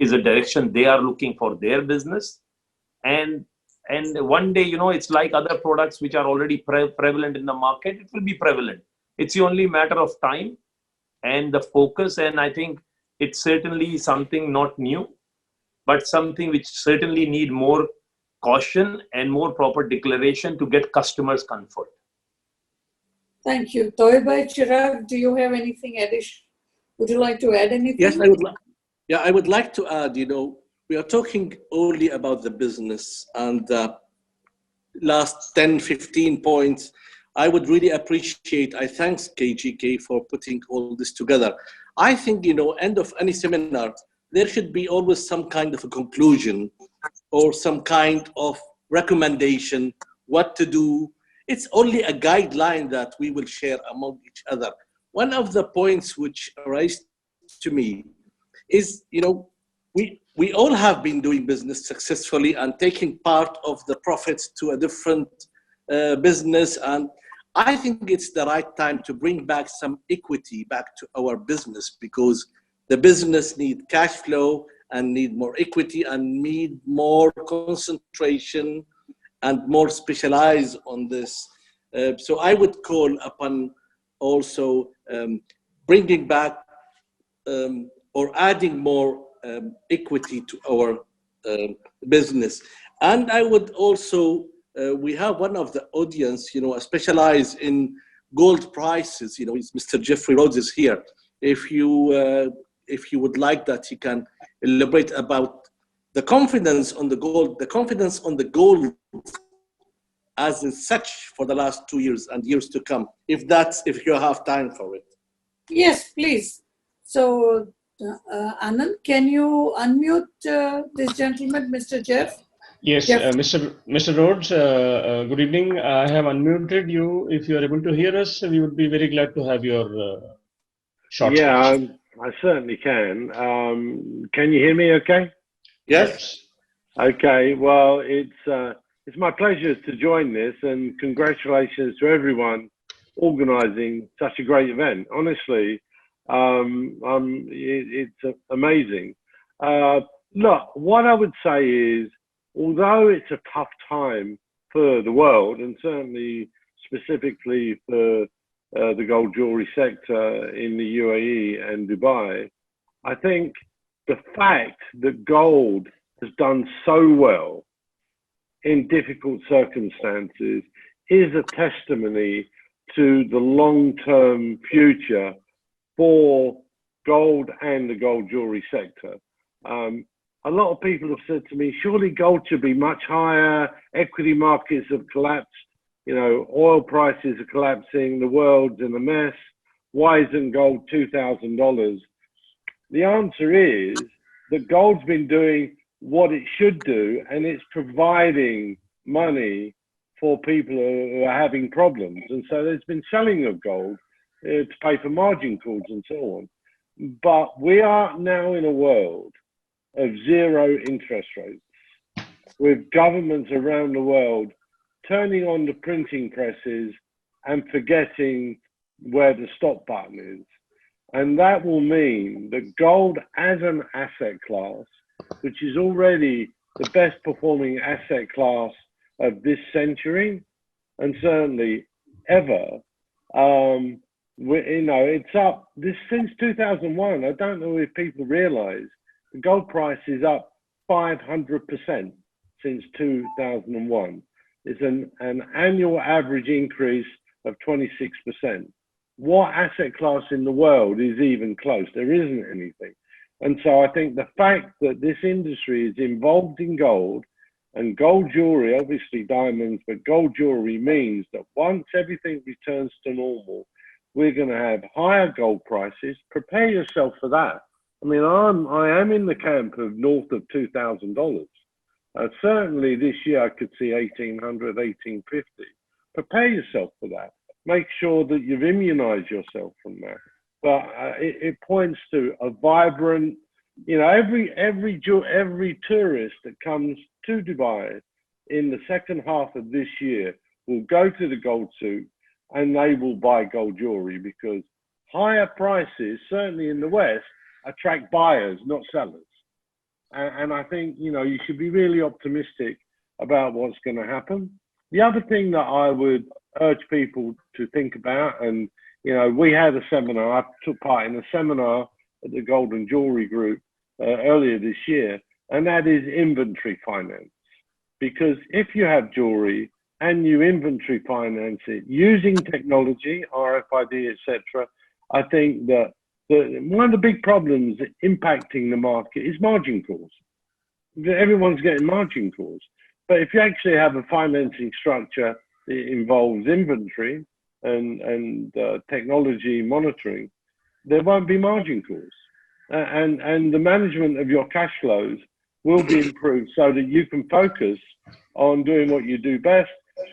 is a direction they are looking for their business. And one day, it's like other products which are already prevalent in the market, it will be prevalent. It's the only matter of time and the focus. And I think it's certainly something not new, but something which certainly need more caution and more proper declaration to get customers comfort. Thank you. Toiba, Chirag, do you have anything additional? Would you like to add anything? Yes, I would. I would like to add, we are talking only about the business, and the last 10, 15 points, I would really appreciate, I thank KGK for putting all this together. I think, end of any seminar, there should be always some kind of a conclusion or some kind of recommendation, what to do. It's only a guideline that we will share among each other. One of the points which arise to me is, we all have been doing business successfully and taking part of the profits to a different business. And I think it's the right time to bring back some equity back to our business, because the business need cash flow and need more equity and need more concentration and more specialize on this. So I would call upon also bringing back or adding more equity to our business. And I would also, we have one of the audience, specialized in gold prices. Mr. Jeffrey Rhodes is here. If you would like that, he can elaborate about the confidence on the gold as in such for the last 2 years and years to come, if you have time for it. Yes, please. So, Anand, can you unmute this gentleman, Mr. Jeff? Yes, Mr. Rhodes, good evening. I have unmuted you. If you are able to hear us, we would be very glad to have your short speech. I certainly can. Can you hear me okay? Yes. Okay, well, it's my pleasure to join this, and congratulations to everyone organizing such a great event. Honestly, it's amazing. Look, what I would say is, although it's a tough time for the world, and certainly specifically for the gold jewelry sector in the UAE and Dubai, I think the fact that gold has done so well in difficult circumstances is a testimony to the long-term future for gold and the gold jewelry sector. A lot of people have said to me, surely gold should be much higher. Equity markets have collapsed. Oil prices are collapsing. The world's in a mess. Why isn't gold $2,000? The answer is that gold's been doing what it should do, and it's providing money for people who are having problems. And so there's been selling of gold to pay for margin calls and so on. But we are now in a world of zero interest rates, with governments around the world turning on the printing presses and forgetting where the stop button is. And that will mean that gold as an asset class, which is already the best performing asset class of this century, and certainly ever, it's up since 2001. I don't know if people realize the gold price is up 500% since 2001. It's an annual average increase of 26%. What asset class in the world is even close? There isn't anything. And so I think the fact that this industry is involved in gold, and gold jewelry, obviously diamonds, but gold jewelry means that once everything returns to normal, we're going to have higher gold prices. Prepare yourself for that. I mean, I am in the camp of north of $2,000. Certainly this year I could see 1,800, 1,850. Prepare yourself for that. Make sure that you've immunized yourself from that. But it points to a vibrant, every tourist that comes to Dubai in the second half of this year will go to the gold souk and they will buy gold jewelry, because higher prices, certainly in the West, attract buyers, not sellers. And I think, you should be really optimistic about what's going to happen. The other thing that I would urge people to think about, and, we had a seminar, I took part in a seminar at the Gold and Jewelry Group earlier this year, and that is inventory finance. Because if you have jewelry and you inventory finance it using technology, RFID, etc., I think that one of the big problems impacting the market is margin calls. Everyone's getting margin calls. But if you actually have a financing structure that involves inventory and technology monitoring, there won't be margin calls. And the management of your cash flows will be improved so that you can focus on doing what you do best,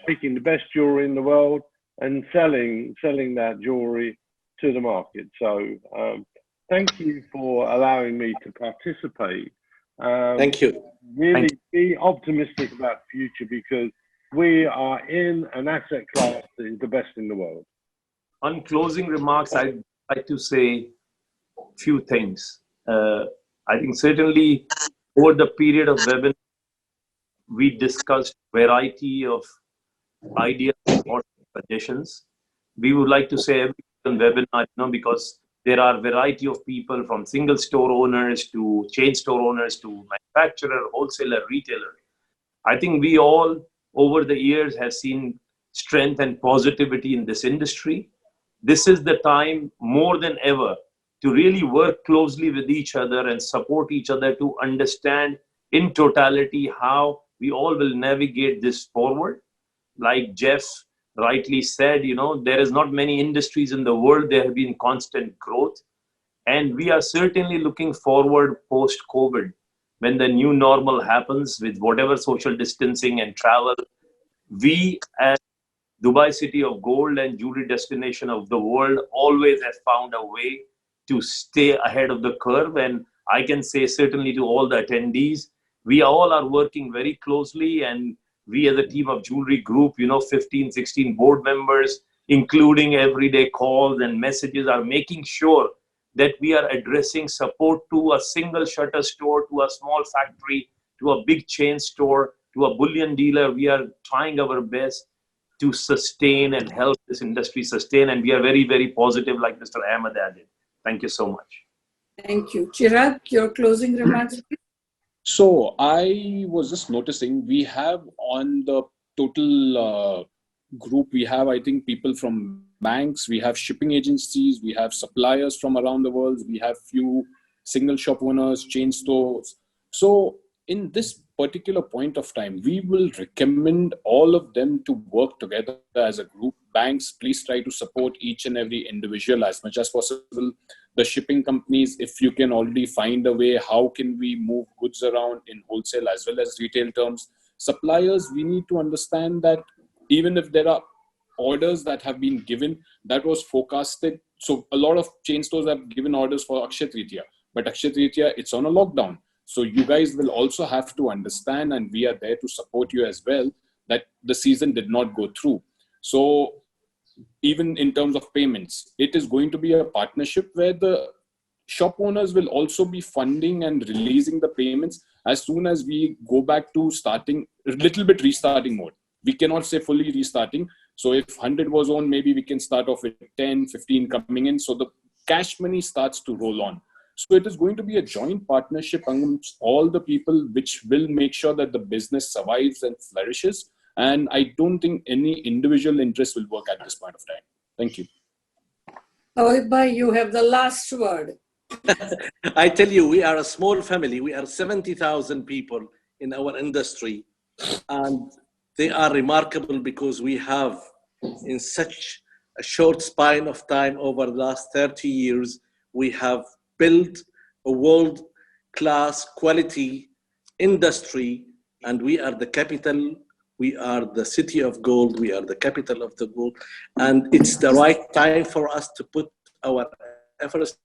picking the best jewelry in the world and selling that jewelry to the market. So thank you for allowing me to participate. Thank you. Really be optimistic about the future, because we are in an asset class that is the best in the world. On closing remarks, I'd like to say a few things. I think certainly over the period of webinar, we discussed variety of ideas or suggestions. We would like to say every webinar, because There are variety of people from single store owners to chain store owners to manufacturer, wholesaler, retailer. I think we all over the years have seen strength and positivity in this industry. This is the time more than ever to really work closely with each other and support each other to understand in totality how we all will navigate this forward. Like Jeff rightly said, there is not many industries in the world, there have been constant growth. And we are certainly looking forward post-COVID, when the new normal happens with whatever social distancing and travel. We as Dubai City of Gold and jewelry destination of the world always have found a way to stay ahead of the curve. And I can say certainly to all the attendees, we all are working very closely, and we as a team of Jewellery Group, 15, 16 board members, including everyday calls and messages, are making sure that we are addressing support to a single shutter store, to a small factory, to a big chain store, to a bullion dealer. We are trying our best to sustain and help this industry sustain. And we are very, very positive, like Mr. Ahmed added. Thank you so much. Thank you. Chirag, your closing remarks, please. So I was just noticing we have on the total group, we have, I think, people from banks, we have shipping agencies, we have suppliers from around the world, we have few single shop owners, chain stores. So in this particular point of time, we will recommend all of them to work together as a group. Banks, please try to support each and every individual as much as possible. The shipping companies, if you can already find a way, how can we move goods around in wholesale as well as retail terms? Suppliers, we need to understand that even if there are orders that have been given, that was forecasted. So a lot of chain stores have given orders for Akshaya Tritiya, but Akshaya Tritiya, it's on a lockdown. So you guys will also have to understand, and we are there to support you as well, that the season did not go through. So even in terms of payments, it is going to be a partnership where the shop owners will also be funding and releasing the payments as soon as we go back to starting a little bit restarting mode. We cannot say fully restarting. So if 100 was on, maybe we can start off with 10, 15 coming in. So the cash money starts to roll on. So it is going to be a joint partnership amongst all the people, which will make sure that the business survives and flourishes. And I don't think any individual interest will work at this point of time. Thank you. Tawhid Bhai, you have the last word. I tell you, we are a small family. We are 70,000 people in our industry. And they are remarkable because we have, in such a short span of time over the last 30 years, we have built a world-class quality industry, and we are the capital. We are the city of gold. We are the capital of the gold. And it's the right time for us to put our efforts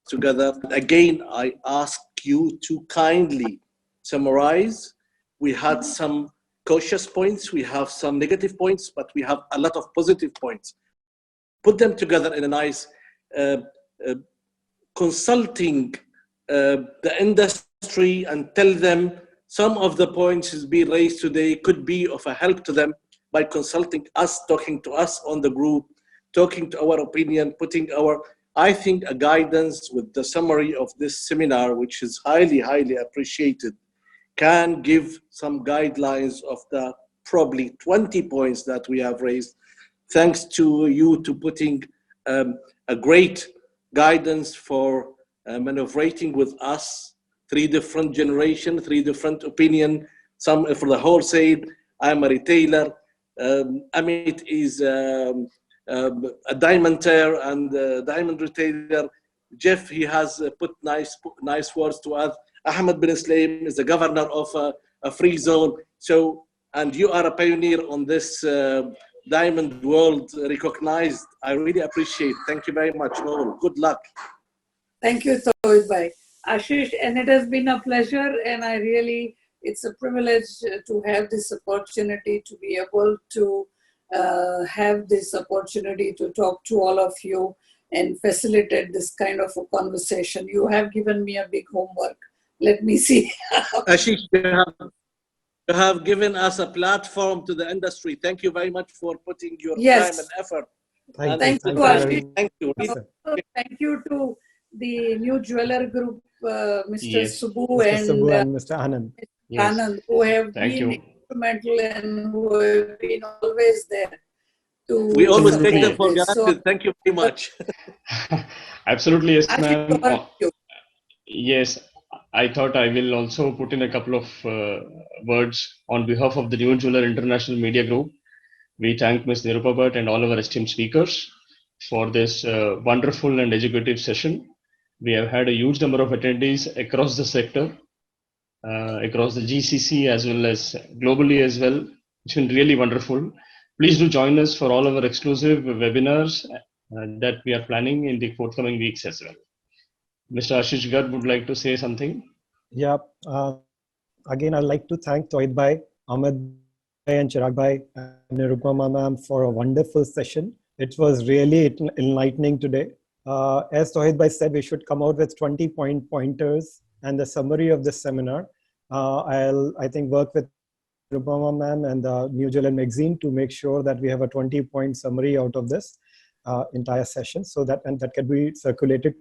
together. Again, I ask you to kindly summarize. We had some cautious points, we have some negative points, but we have a lot of positive points. Put them together in a nice consulting the industry and tell them some of the points is being raised today could be of a help to them by consulting us, talking to us on the group, talking to our opinion, putting our, I think, a guidance with the summary of this seminar, which is highly, highly appreciated, can give some guidelines of the probably 20 points that we have raised. Thanks to you to putting a great guidance for maneuvering with us, 3 different generations, 3 different opinion, some for the wholesale. I'm a retailer. Amit is a diamanter and a diamond retailer. Jeff, he has put nice words to us. Ahmed bin Sulaim is the governor of a free zone. So, and you are a pioneer on this diamond world recognized. I really appreciate. Thank you very much. Noel. Good luck. Thank you, Tawhid Bhai. Ashish, and it has been a pleasure, and I really, it's a privilege to have this opportunity to be able to have this opportunity to talk to all of you and facilitate this kind of a conversation. You have given me a big homework. Let me see. Ashish, you have given us a platform to the industry. Thank you very much for putting your time and effort Thank you, very Ashish. much. Thank you. Yes, sir. Thank you to the new jeweler group, Mr. Yes. Subbu Mr. Subbu and and Mr. Anand. Yes. Anand, who have Thank been you. instrumental and who have been always there to We always take them support for this. So, granted. Thank you very much. Absolutely, yes, Ashish, ma'am. over to you. Yes, I thought I will also put in a couple of words on behalf of the New Jeweler International Media Group. We thank Ms. Nirupa Bhatt and all our esteemed speakers for this wonderful and educative session. We have had a huge number of attendees across the sector, across the GCC as well as globally as well. It's been really wonderful. Please do join us for all our exclusive webinars that we are planning in the forthcoming weeks as well. Mr. Ashish Garg would like to say something. Yeah. Again, I'd like to thank Tohid Bhai, Ahmed Bhai and Chirag Bhai and Nirupama ma'am for a wonderful session. It was really enlightening today. As Tohid Bhai said, we should come out with 20 pointers and the summary of this seminar. I think work with Nirupama ma'am and the New Jeweler magazine to make sure that we have a 20-point summary out of this entire session, so that can be circulated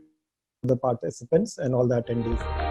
to the participants and all the attendees.